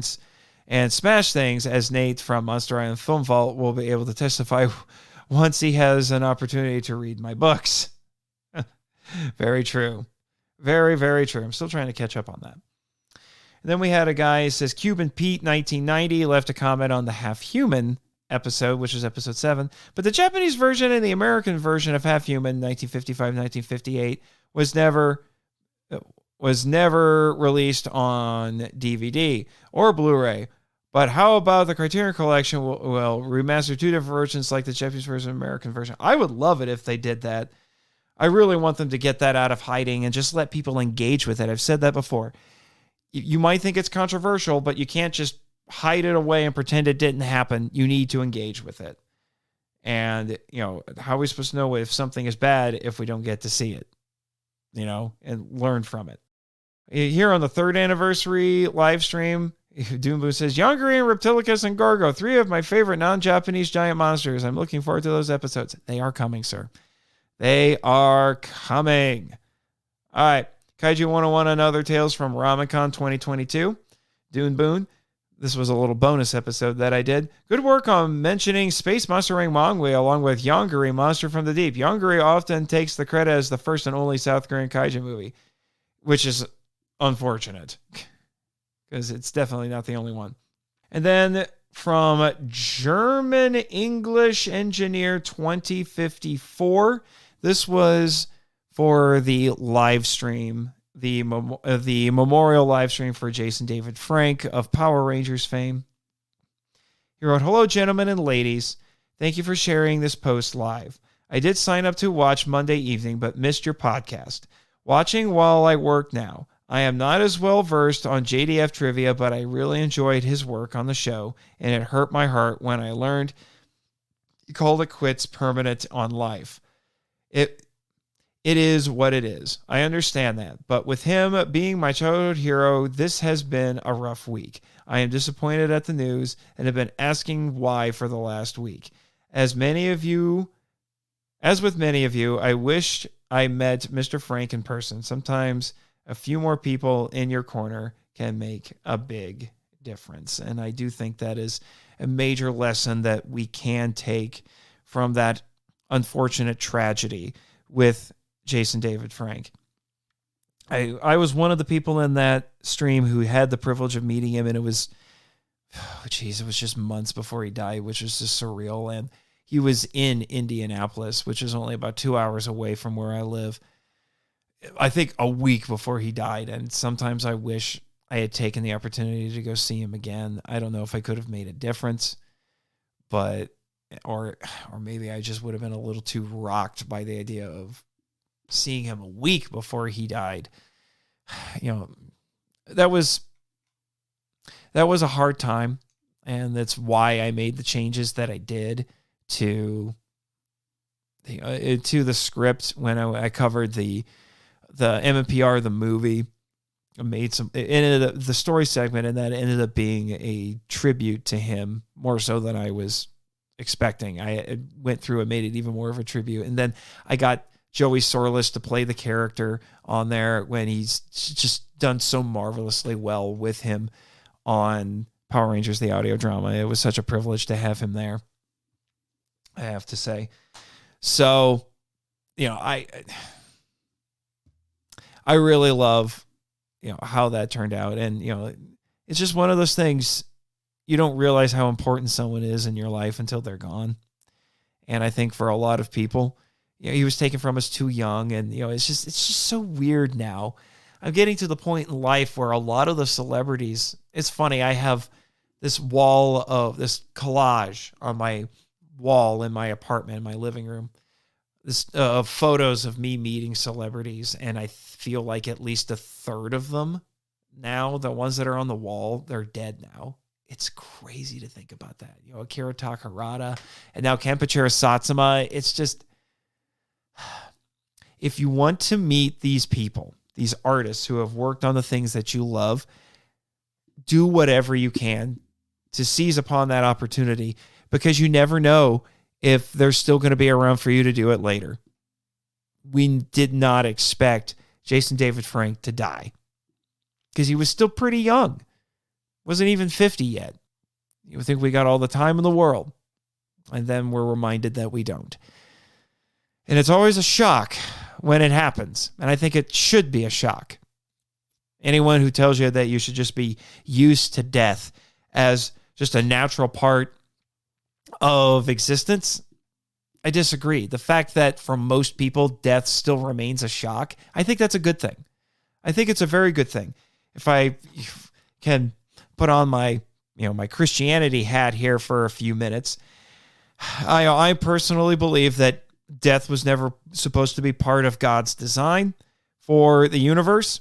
and smash things, as Nate from Monster Island Film Vault will be able to testify once he has an opportunity to read my books. Very true. Very, very true. I'm still trying to catch up on that. And then we had a guy who says, Cuban Pete 1990 left a comment on the Half Human episode, which is episode 7, but the Japanese version and the American version of Half Human 1955-1958 was never released on DVD or Blu-ray. But how about the Criterion Collection will remaster two different versions like the Japanese version and American version? I would love it if they did that. I really want them to get that out of hiding and just let people engage with it. I've said that before. You might think it's controversial, but you can't just hide it away and pretend it didn't happen. You need to engage with it. And, how are we supposed to know if something is bad if we don't get to see it, and learn from it? Here on the 3rd anniversary live stream, Doombo says, Yongari and Reptilicus and Gorgo, 3 of my favorite non-Japanese giant monsters. I'm looking forward to those episodes. They are coming, sir. They are coming. All right. Kaiju 101 and Other Tales from Ramacon 2022. Dune Boone. This was a little bonus episode that I did. Good work on mentioning Space Monstering Mongwe along with Yongari, Monster from the Deep. Yongari often takes the credit as the first and only South Korean kaiju movie, which is unfortunate because it's definitely not the only one. And then from German English Engineer 2054, this was for the live stream, the memorial live stream for Jason David Frank of Power Rangers fame. He wrote, "Hello, gentlemen and ladies. Thank you for sharing this post live. I did sign up to watch Monday evening, but missed your podcast. Watching while I work now. I am not as well versed on JDF trivia, but I really enjoyed his work on the show, and it hurt my heart when I learned he called it quits permanent on life. It is what it is. I understand that. But with him being my childhood hero, this has been a rough week. I am disappointed at the news and have been asking why for the last week. As with many of you, I wished I met Mr. Frank in person. Sometimes a few more people in your corner can make a big difference." And I do think that is a major lesson that we can take from that unfortunate tragedy with Jason David Frank. I was one of the people in that stream who had the privilege of meeting him, and it was just months before he died, which was just surreal. And he was in Indianapolis, which is only about 2 hours away from where I live, I think a week before he died. And sometimes I wish I had taken the opportunity to go see him again. I don't know if I could have made a difference, but, or maybe I just would have been a little too rocked by the idea of seeing him a week before he died. You know, that was a hard time. And that's why I made the changes that I did to the script when I covered the MMPR, the movie. I made the story segment, and that ended up being a tribute to him more so than I was expecting. I went through and made it even more of a tribute. And then I got Joey Sorless to play the character on there when he's just done so marvelously well with him on Power Rangers, the audio drama. It was such a privilege to have him there, I have to say. So, you know, I really love, you know, how that turned out. And, you know, it's just one of those things, you don't realize how important someone is in your life until they're gone. And I think for a lot of people, you know, he was taken from us too young. And, you know, it's just so weird now. I'm getting to the point in life where a lot of the celebrities, it's funny, I have this wall of this collage on my wall in my apartment, in my living room, this photos of me meeting celebrities. And I feel like at least a third of them now, the ones that are on the wall, they're dead now. It's crazy to think about that. You know, Akira Takarada and now Kenpachira Satsuma. It's just, if you want to meet these people, these artists who have worked on the things that you love, do whatever you can to seize upon that opportunity, because you never know if they're still going to be around for you to do it later. We did not expect Jason David Frank to die because he was still pretty young. Wasn't even 50 yet. You would think we got all the time in the world. And then we're reminded that we don't. And it's always a shock when it happens. And I think it should be a shock. Anyone who tells you that you should just be used to death as just a natural part of existence, I disagree. The fact that for most people, death still remains a shock, I think that's a good thing. I think it's a very good thing. If I can put on my Christianity hat here for a few minutes, I personally believe that death was never supposed to be part of God's design for the universe.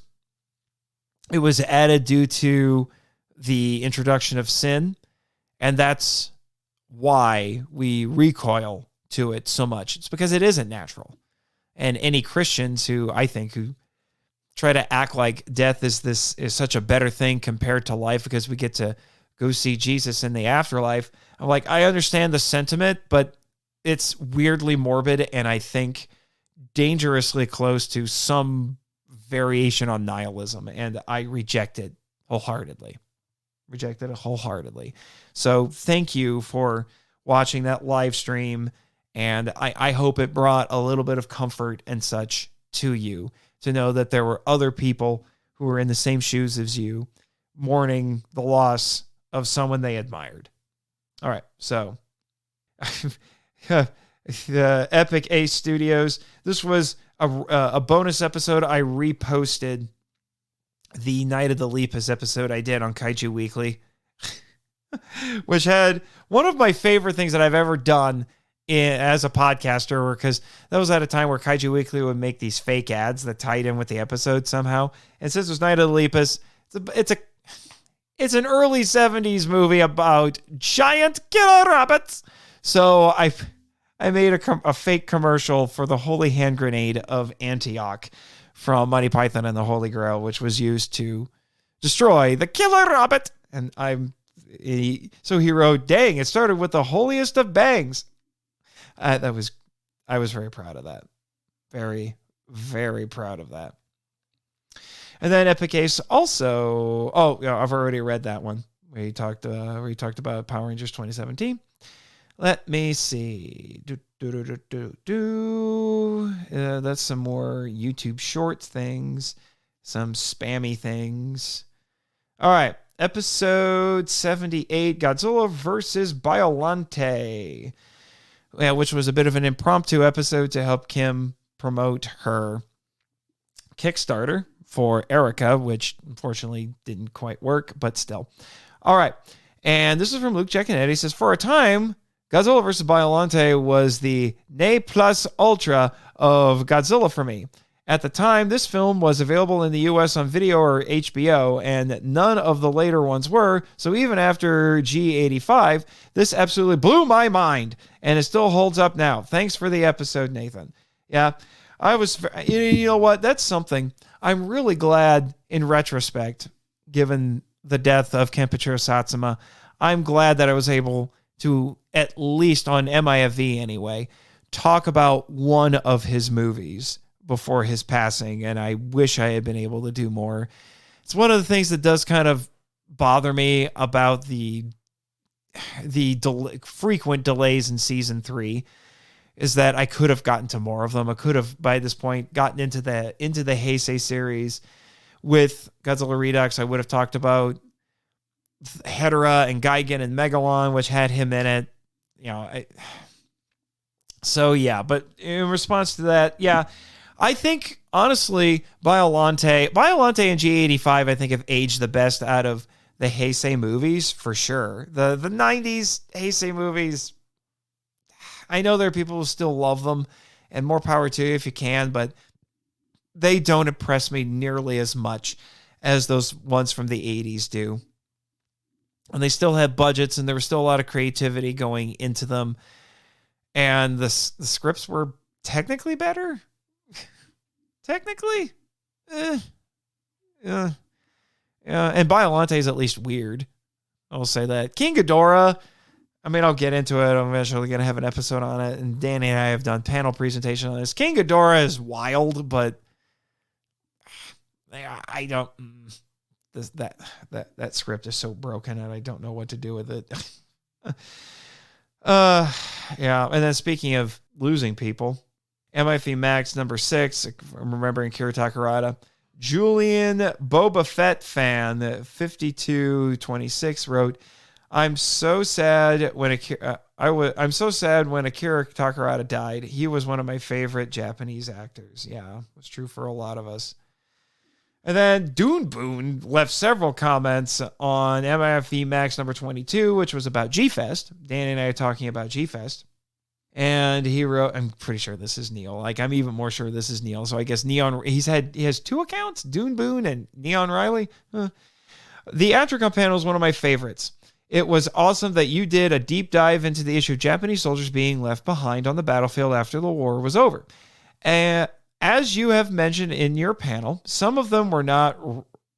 It was added due to the introduction of sin, and that's why we recoil to it so much. It's because it isn't natural. And any Christians who try to act like death is such a better thing compared to life because we get to go see Jesus in the afterlife, I'm like, I understand the sentiment, but it's weirdly morbid and I think dangerously close to some variation on nihilism, and I reject it wholeheartedly. Rejected it wholeheartedly. So thank you for watching that live stream. And I hope it brought a little bit of comfort and such to you to know that there were other people who were in the same shoes as you, mourning the loss of someone they admired. All right. So the Epic Ace Studios, this was a bonus episode. I reposted the Night of the Lepus episode I did on Kaiju Weekly, which had one of my favorite things that I've ever done as a podcaster, because that was at a time where Kaiju Weekly would make these fake ads that tied in with the episode somehow. And since it was Night of the Lepus, it's an early 70s movie about giant killer rabbits. So I made a fake commercial for the Holy Hand Grenade of Antioch from Monty Python and the Holy Grail, which was used to destroy the killer rabbit. And so he wrote, "Dang, it started with the holiest of bangs." I was very proud of that. Very, very proud of that. And then Epic Ace also, I've already read that one. We talked about Power Rangers 2017. Let me see. That's some more YouTube Shorts things, some spammy things. All right, episode 78, Godzilla versus Biollante, which was a bit of an impromptu episode to help Kim promote her Kickstarter for Erica, which unfortunately didn't quite work, but still. All right, and this is from Luke Giaconetti. He says, for a time, Godzilla vs. Biollante was the ne plus ultra of Godzilla for me. At the time, this film was available in the US on video or HBO, and none of the later ones were, so even after G85, this absolutely blew my mind, and it still holds up now. Thanks for the episode, Nathan. Yeah, you know what? That's something. I'm really glad, in retrospect, given the death of Kenpachiro Satsuma, I'm glad that I was able to, at least on MIFV anyway, talk about one of his movies before his passing, and I wish I had been able to do more. It's one of the things that does kind of bother me about the frequent delays in season 3, is that I could have gotten to more of them. I could have, by this point, gotten into the Heisei series. With Godzilla Redux, I would have talked about Hedorah and Gigan and Megalon, which had him in it. But in response to that, I think, honestly, Biollante and G85, I think, have aged the best out of the Heisei movies, for sure. The 90s Heisei movies, I know there are people who still love them, and more power to you if you can, but they don't impress me nearly as much as those ones from the 80s do. And they still had budgets, and there was still a lot of creativity going into them. And the scripts were technically better. Technically. Yeah. And Biollante is at least weird. I'll say that. King Ghidorah, I'll get into it. I'm eventually going to have an episode on it. And Danny and I have done panel presentation on this. King Ghidorah is wild, but I don't... That script is so broken, and I don't know what to do with it. And then speaking of losing people, MIFV Max number 6, I'm remembering Kira Takarada, Julian Boba Fett fan 5226 wrote, I'm so sad when Akira Takarada died. He was one of my favorite Japanese actors. Yeah, it was true for a lot of us. And then Dune Boone left several comments on MIFV Max number 22, which was about G-Fest. Danny and I are talking about G-Fest. And he wrote, I'm pretty sure this is Neil. I'm even more sure this is Neil. So I guess he has 2 accounts, Dune Boone and Neon Riley. The Atricon panel is one of my favorites. It was awesome that you did a deep dive into the issue of Japanese soldiers being left behind on the battlefield after the war was over. As you have mentioned in your panel, some of them were not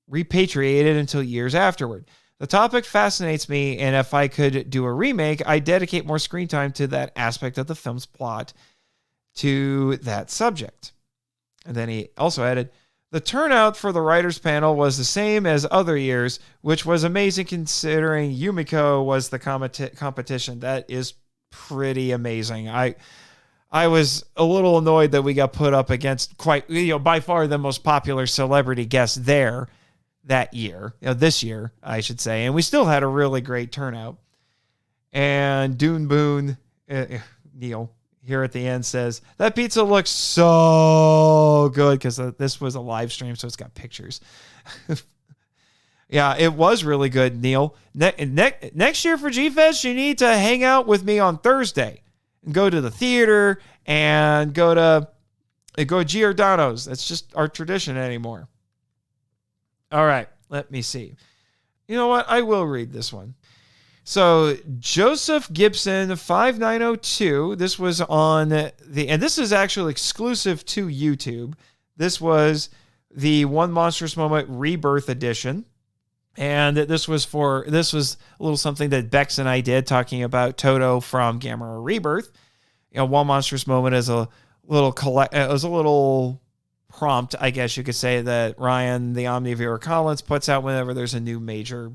repatriated until years afterward. The topic fascinates me, and if I could do a remake, I'd dedicate more screen time to that aspect of the film's plot to that subject. And then he also added, The turnout for the writers panel was the same as other years, which was amazing considering Yumiko was the competition. That is pretty amazing. I was a little annoyed that we got put up against by far the most popular celebrity guest there that year, this year, I should say. And we still had a really great turnout. And Dune Boone, Neil, here at the end says, that pizza looks so good, because this was a live stream, so it's got pictures. Yeah, it was really good, Neil. Next year for G-Fest, you need to hang out with me on Thursday and go to the theater and go to Giordano's. That's just our tradition anymore. All right, let me see. You know what? I will read this one. So Joseph Gibson 5902, this was on and this is actually exclusive to YouTube. This was the One Monstrous Moment Rebirth edition. And this was a little something that Bex and I did, talking about Toto from Gamera Rebirth. One Monstrous Moment is a little prompt, I guess you could say, that Ryan, the Omnivore Collins, puts out whenever there's a new major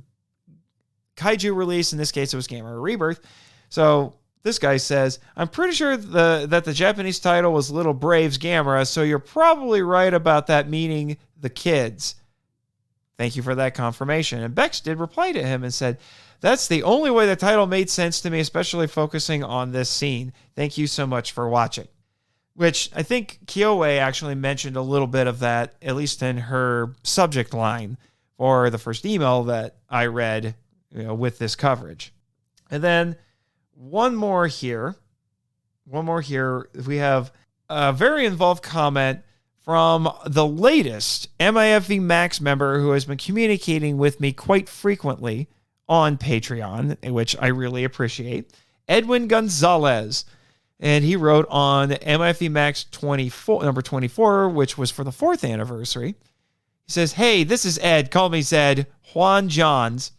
kaiju release. In this case, it was Gamera Rebirth. So this guy says, I'm pretty sure that the Japanese title was Little Braves Gamera, so you're probably right about that meaning the kids. Thank you for that confirmation. And Bex did reply to him and said, that's the only way the title made sense to me, especially focusing on this scene. Thank you so much for watching. Which I think Kyoe actually mentioned a little bit of that, at least in her subject line for the first email that I read, with this coverage. And then one more here. We have a very involved comment from the latest MIFV Max member who has been communicating with me quite frequently on Patreon, which I really appreciate, Edwin Gonzalez. And he wrote on MIFV Max 24, number 24, which was for the 4th anniversary. He says, hey, this is Ed. Call me Zed. Juan Johns.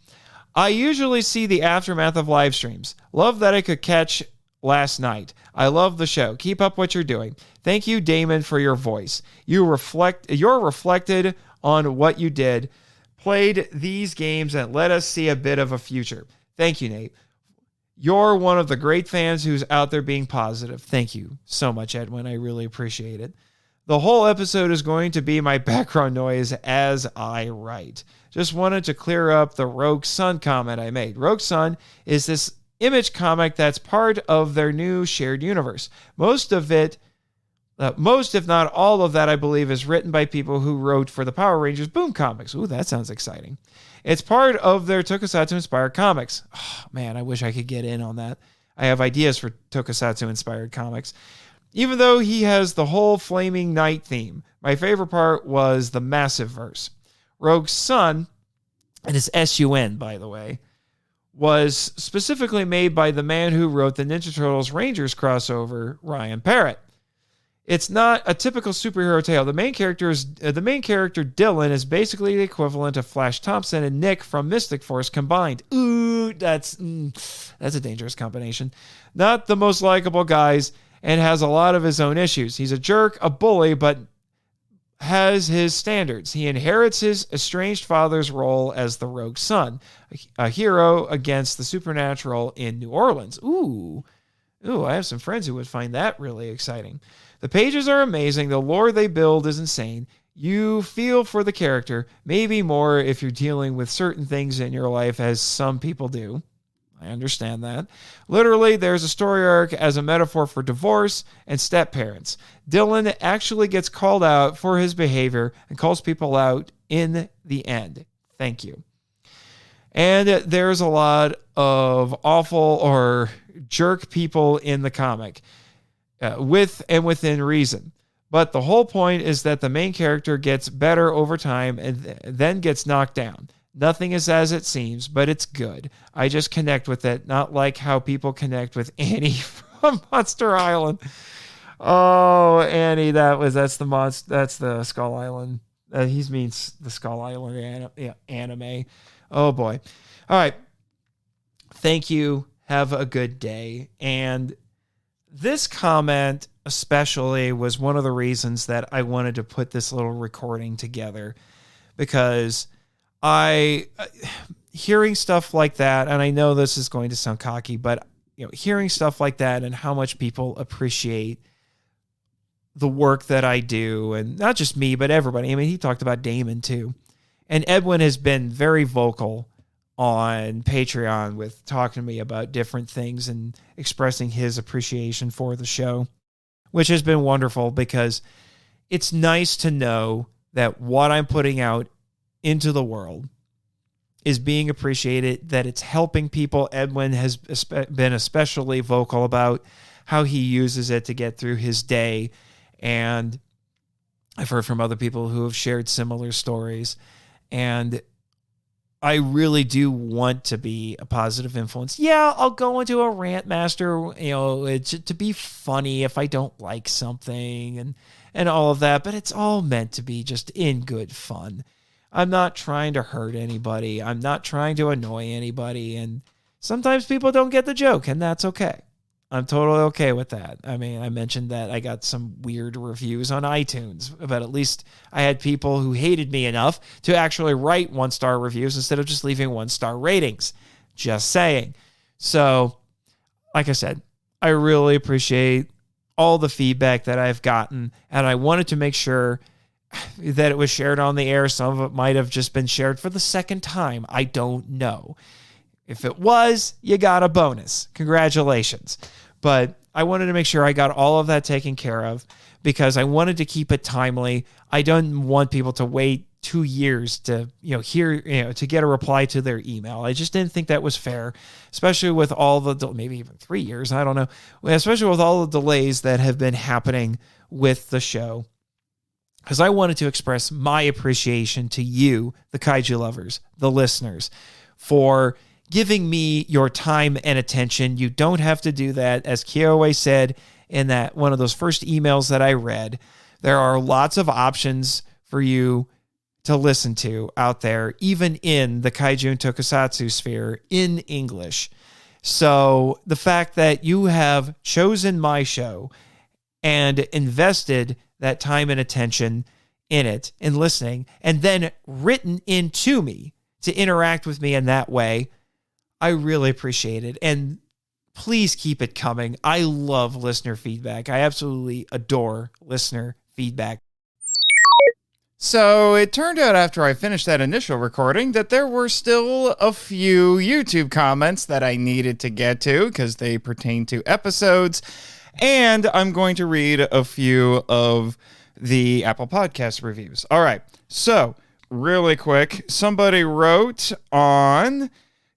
I usually see the aftermath of live streams. Love that I could catch last night. I love the show. Keep up what you're doing. Thank you, Damon, for your voice. You're reflected on what you did, played these games, and let us see a bit of a future. Thank you, Nate. You're one of the great fans who's out there being positive. Thank you so much, Edwin. I really appreciate it. The whole episode is going to be my background noise as I write. Just wanted to clear up the Rogue Sun comment I made. Rogue Sun is this Image comic that's part of their new shared universe. Most, if not all of that, I believe, is written by people who wrote for the Power Rangers Boom comics. Ooh, that sounds exciting. It's part of their Tokusatsu-inspired comics. Oh, man, I wish I could get in on that. I have ideas for Tokusatsu-inspired comics. Even though he has the whole Flaming Knight theme, my favorite part was the Massive Verse. Rogue Sun, and it's S-U-N, by the way, was specifically made by the man who wrote the Ninja Turtles Rangers crossover, Ryan Parrott. It's not a typical superhero tale. The main character Dylan is basically the equivalent of Flash Thompson and Nick from Mystic Force combined. Ooh, that's a dangerous combination. Not the most likable guys, and has a lot of his own issues. He's a jerk, a bully, but has his standards. He inherits his estranged father's role as the rogue son, a hero against the supernatural in New Orleans. Ooh, I have some friends who would find that really exciting. The pages are amazing. The lore they build is insane. You feel for the character, maybe more if you're dealing with certain things in your life, as some people do. I understand that. Literally, there's a story arc as a metaphor for divorce and step-parents. Dylan actually gets called out for his behavior and calls people out in the end. Thank you. And there's a lot of awful or jerk people in the comic, with and within reason. But the whole point is that the main character gets better over time and then gets knocked down. Nothing is as it seems, but it's good. I just connect with it, not like how people connect with Annie from Monster Island. Oh, Annie, that's the Skull Island. He means the Skull Island anime. Oh boy. All right. Thank you. Have a good day. And this comment especially was one of the reasons that I wanted to put this little recording together, because hearing stuff like that, and I know this is going to sound cocky, but hearing stuff like that and how much people appreciate the work that I do, and not just me, but everybody. I mean, he talked about Damon too. And Edwin has been very vocal on Patreon with talking to me about different things and expressing his appreciation for the show, which has been wonderful, because it's nice to know that what I'm putting out into the world is being appreciated, that it's helping people. Edwin has been especially vocal about how he uses it to get through his day. And I've heard from other people who have shared similar stories. And I really do want to be a positive influence. Yeah, I'll go into a rant master, to be funny if I don't like something and all of that. But it's all meant to be just in good fun. I'm not trying to hurt anybody. I'm not trying to annoy anybody. And sometimes people don't get the joke, and that's okay. I'm totally okay with that. I mean, I mentioned that I got some weird reviews on iTunes, but at least I had people who hated me enough to actually write 1-star reviews instead of just leaving 1-star ratings. Just saying. So, like I said, I really appreciate all the feedback that I've gotten, and I wanted to make sure that it was shared on the air. Some of it might have just been shared for the second time. I don't know. If it was, you got a bonus. Congratulations. But I wanted to make sure I got all of that taken care of, because I wanted to keep it timely. I don't want people to wait 2 years to, to get a reply to their email. I just didn't think that was fair, especially with all the, maybe even 3 years. I don't know. Especially with all the delays that have been happening with the show. Because I wanted to express my appreciation to you, the Kaiju Lovers, the listeners, for giving me your time and attention. You don't have to do that. As Kyoe said in that one of those first emails that I read, there are lots of options for you to listen to out there, even in the Kaiju and Tokusatsu sphere in English. So the fact that you have chosen my show and invested that time and attention in it and listening, and then written into me to interact with me in that way, I really appreciate it. And please keep it coming. I love listener feedback. I absolutely adore listener feedback. So it turned out after I finished that initial recording that there were still a few YouTube comments that I needed to get to because they pertain to episodes. And I'm going to read a few of the Apple Podcast reviews. All right. So really quick, somebody wrote on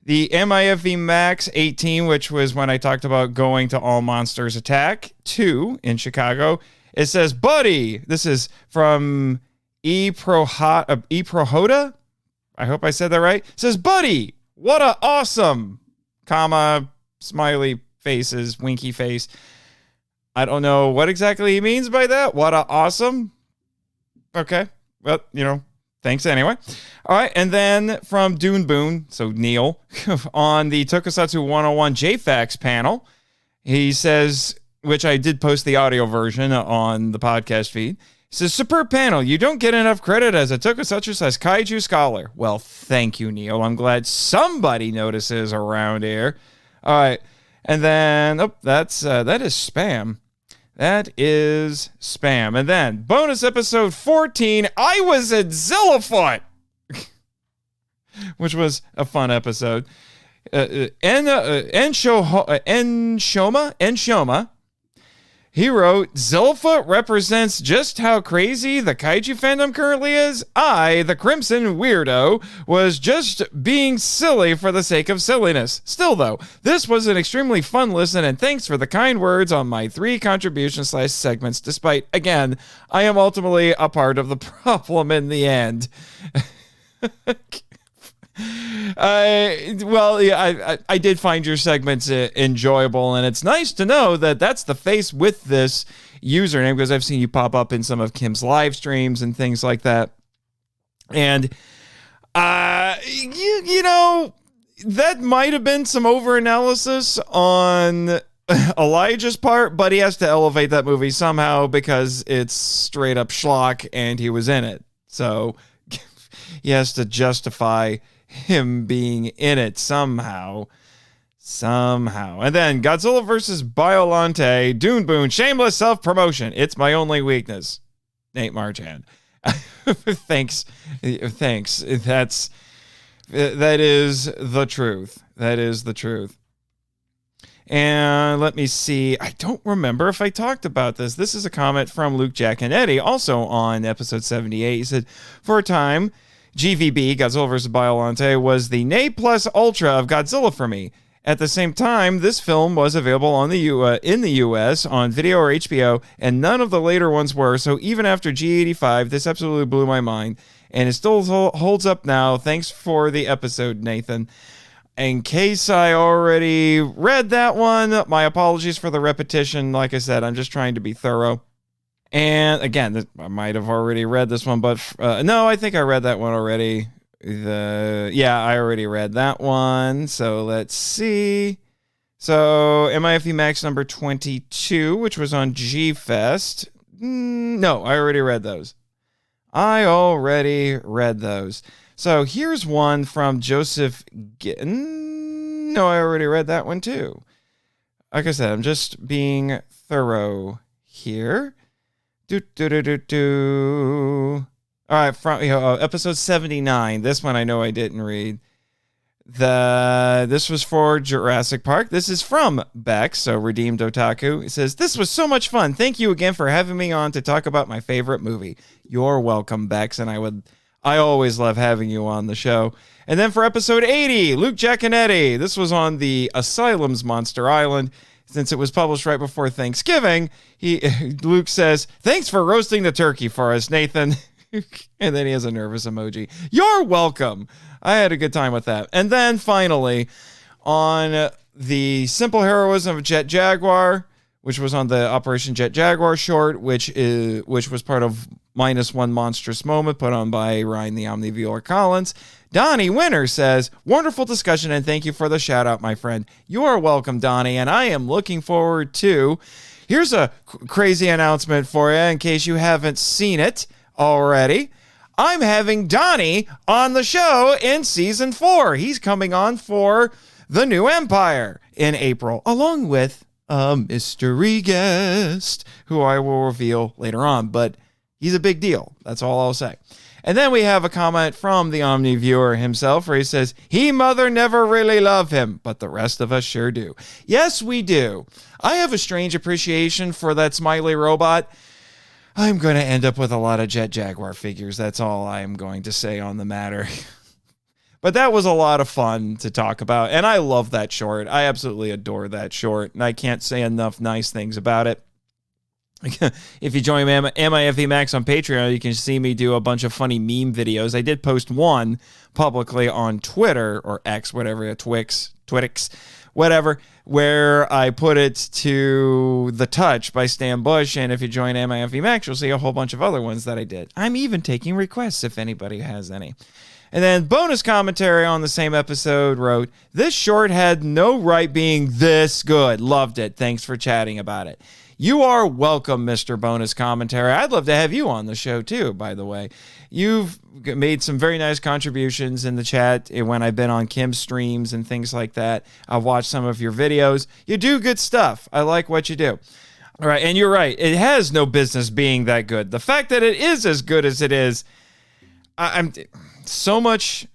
the MIFV Max 18, which was when I talked about going to All Monsters Attack 2 in Chicago. It says, buddy, this is from Prohoda. I hope I said that right. It says, buddy, what a awesome, comma, smiley faces, winky face. I don't know what exactly he means by that. What a awesome. Okay. Well, thanks anyway. All right. And then from Dune Boone, so Neil, on the Tokusatsu 101 JFAX panel, he says, which I did post the audio version on the podcast feed. He says, superb panel. You don't get enough credit as a Tokusatsu/Kaiju scholar. Well, thank you, Neil. I'm glad somebody notices around here. All right. And then, that is spam. That is spam. And then, bonus episode 14, I was at Zillafoot, which was a fun episode. Enshoma, he wrote, Zillafoot represents just how crazy the kaiju fandom currently is. I, the Crimson Weirdo, was just being silly for the sake of silliness. Still, though, this was an extremely fun listen, and thanks for the kind words on my 3 contribution/segments, despite, again, I am ultimately a part of the problem in the end. I did find your segments enjoyable, and it's nice to know that that's the face with this username, because I've seen you pop up in some of Kim's live streams and things like that. And, that might have been some overanalysis on Elijah's part, but he has to elevate that movie somehow because it's straight up schlock and he was in it. So he has to justify him being in it somehow. And then Godzilla versus Biolante, Dune Boon, shameless self-promotion. It's my only weakness. Nate Marchand. Thanks. That is the truth. That is the truth. And let me see. I don't remember if I talked about this. This is a comment from Luke, Jack, and Eddie, also on episode 78. He said, for a time, GVB, Godzilla vs. Biolante, was the Ne Plus Ultra of Godzilla for me. At the same time, this film was available on in the US on video or HBO, and none of the later ones were, so even after G85, this absolutely blew my mind, and it still holds up now. Thanks for the episode, Nathan. In case I already read that one, my apologies for the repetition. Like I said, I'm just trying to be thorough. And again, I might have already read this one, but no, I think I read that one already. I already read that one. So let's see. So MIFV Max number 22, which was on G-Fest. No, I already read those. So here's one from Joseph. No, I already read that one too. Like I said, I'm just being thorough here. All right, from episode 79. This one I know I didn't read. This was for Jurassic Park. This is from Bex, so Redeemed Otaku. It says, this was so much fun. Thank you again for having me on to talk about my favorite movie. You're welcome, Bex, and I always love having you on the show. And then for episode 80, Luke, Jack, and Eddie. This was on the Asylum's Monster Island. Since it was published right before Thanksgiving, Luke says, thanks for roasting the turkey for us, Nathan. And then he has a nervous emoji. You're welcome. I had a good time with that. And then finally, on the Simple Heroism of Jet Jaguar, which was on the Operation Jet Jaguar short, which was part of Minus One Monstrous Moment put on by Ryan the Omnivore Collins. Donnie Winter says, wonderful discussion and thank you for the shout out, my friend. You are welcome, Donnie, and I am looking forward to... Here's a crazy announcement for you in case you haven't seen it already. I'm having Donnie on the show in season 4. He's coming on for The New Empire in April, along with a mystery guest who I will reveal later on, but he's a big deal. That's all I'll say. And then we have a comment from the Omni viewer himself where he says, he mother never really love him, but the rest of us sure do. Yes, we do. I have a strange appreciation for that smiley robot. I'm going to end up with a lot of Jet Jaguar figures. That's all I'm going to say on the matter. But that was a lot of fun to talk about. And I love that short. I absolutely adore that short. And I can't say enough nice things about it. If you join MIFV Max on Patreon, you can see me do a bunch of funny meme videos. I did post one publicly on Twitter or X, whatever, Twix, whatever, where I put it to The Touch by Stan Bush. And if you join MIFV Max, you'll see a whole bunch of other ones that I did. I'm even taking requests if anybody has any. And then bonus commentary on the same episode wrote, this short had no right being this good. Loved it. Thanks for chatting about it. You are welcome, Mr. Bonus Commentary. I'd love to have you on the show, too, by the way. You've made some very nice contributions in the chat when I've been on Kim's streams and things like that. I've watched some of your videos. You do good stuff. I like what you do. All right, and you're right. It has no business being that good. The fact that it is as good as it is, I'm so much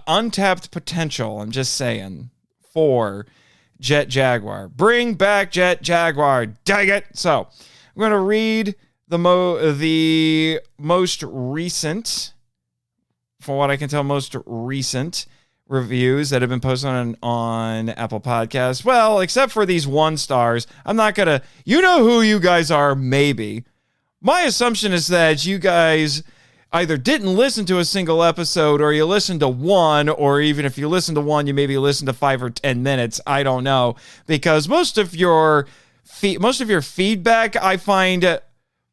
untapped potential, I'm just saying, for Jet Jaguar. Bring back Jet Jaguar. Dang it. So I'm going to read the most recent, from what I can tell, most recent reviews that have been posted on Apple Podcasts. Well, except for these 1 stars. I'm not going to, you know who you guys are, maybe. My assumption is that you guys either didn't listen to a single episode or you listened to one, or even if you listen to one, you maybe listen to 5 or 10 minutes. I don't know, because most of your feedback I find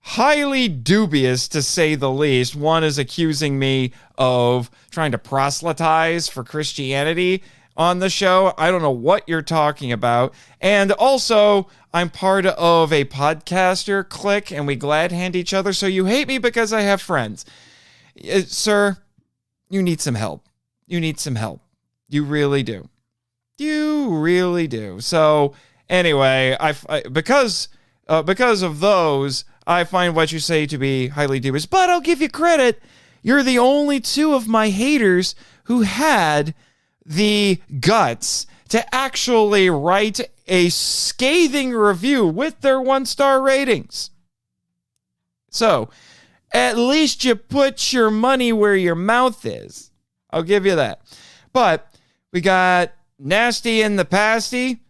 highly dubious, to say the least. One is accusing me of trying to proselytize for Christianity. on the show. I don't know what you're talking about. And also, I'm part of a podcaster clique, and we glad hand each other. So you hate me because I have friends. Sir, you need some help. You need some help. You really do. You really do. So anyway, because of those, I find what you say to be highly dubious. But I'll give you credit. You're the only two of my haters who had the guts to actually write a scathing review with their 1-star ratings. So, at least you put your money where your mouth is. I'll give you that. But we got Nasty in the Pasty,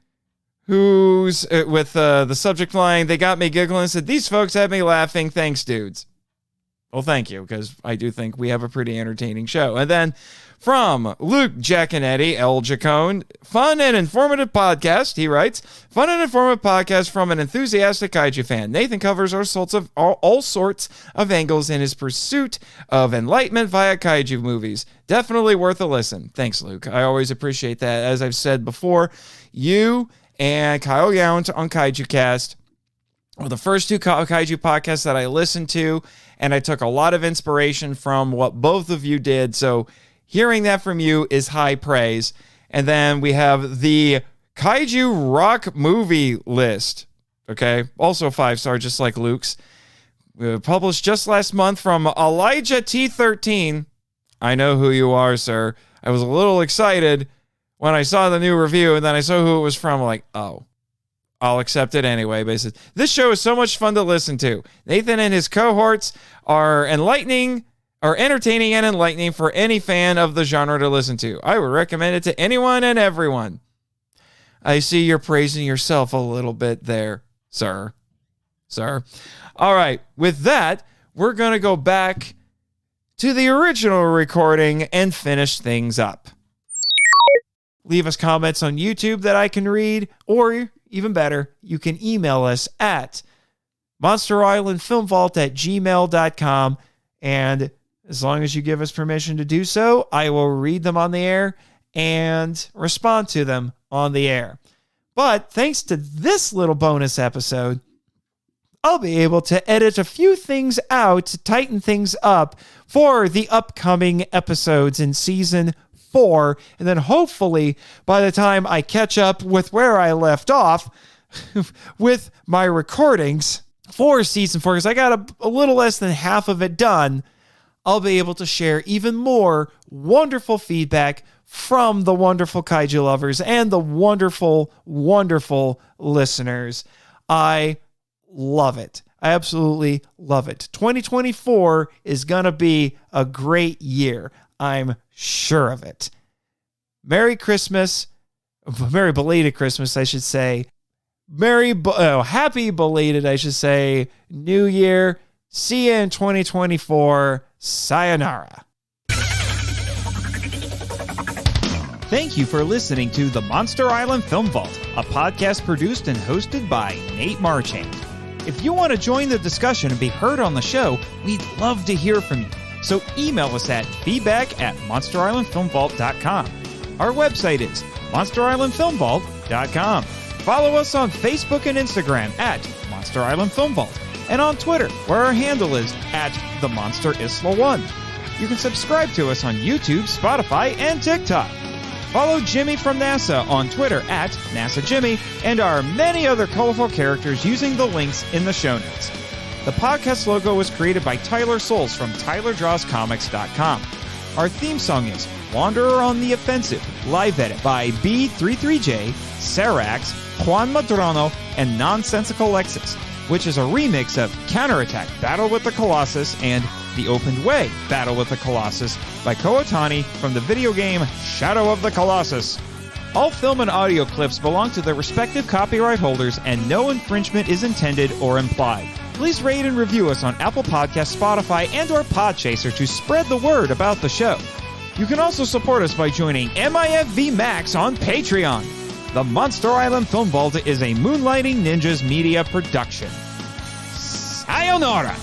who's with the subject line, they got me giggling, said, these folks had me laughing. Thanks, dudes. Well, thank you, because I do think we have a pretty entertaining show. And then from Luke, Jack, and Eddie, El Jacone, fun and informative podcast, he writes, fun and informative podcast from an enthusiastic kaiju fan. Nathan covers all sorts of angles in his pursuit of enlightenment via kaiju movies. Definitely worth a listen. Thanks, Luke. I always appreciate that. As I've said before, you and Kyle Yount on Kaiju Cast were the first two kaiju podcasts that I listened to, and I took a lot of inspiration from what both of you did. So hearing that from you is high praise. And then we have the Kaiju Rock movie list. Okay. Also 5-star, just like Luke's. Published just last month from Elijah T13. I know who you are, sir. I was a little excited when I saw the new review, and then I saw who it was from. I'm like, oh, I'll accept it anyway. But he says, this show is so much fun to listen to. Nathan and his cohorts are entertaining and enlightening for any fan of the genre to listen to. I would recommend it to anyone and everyone. I see you're praising yourself a little bit there, sir. All right. With that, we're going to go back to the original recording and finish things up. Leave us comments on YouTube that I can read, or even better, you can email us at monsterislandfilmvault@gmail.com, and as long as you give us permission to do so, I will read them on the air and respond to them on the air. But thanks to this little bonus episode, I'll be able to edit a few things out to tighten things up for the upcoming episodes in season 4. And then hopefully by the time I catch up with where I left off with my recordings for season 4, because I got a little less than half of it done, I'll be able to share even more wonderful feedback from the wonderful Kaiju Lovers and the wonderful, wonderful listeners. I love it. I absolutely love it. 2024 is going to be a great year. I'm sure of it. Merry Christmas. Merry belated Christmas, I should say. Happy belated, I should say, New Year. See you in 2024. Sayonara. Thank you for listening to the Monster Island Film Vault, a podcast produced and hosted by Nate Marchand. If you want to join the discussion and be heard on the show, we'd love to hear from you. So email us at feedback@monsterislandfilmvault.com. Our website is monsterislandfilmvault.com. Follow us on Facebook and Instagram at Monster Island Film Vault, and on Twitter, where our handle is @TheMonsterIsla1. You can subscribe to us on YouTube, Spotify, and TikTok. Follow Jimmy from NASA on Twitter @NASAJimmy, and our many other colorful characters using the links in the show notes. The podcast logo was created by Tyler Souls from TylerDrawsComics.com. Our theme song is Wanderer on the Offensive, live edit by B33J, Sarax, Juan Madrano, and Nonsensical Lexus, which is a remix of Counterattack, Battle with the Colossus, and The Opened Way, Battle with the Colossus by Kootani from the video game Shadow of the Colossus. All film and audio clips belong to their respective copyright holders, and no infringement is intended or implied. Please rate and review us on Apple Podcasts, Spotify, and or Podchaser to spread the word about the show. You can also support us by joining MIFV Max on Patreon. The Monster Island Film Vault is a Moonlighting Ninjas media production. Sayonara!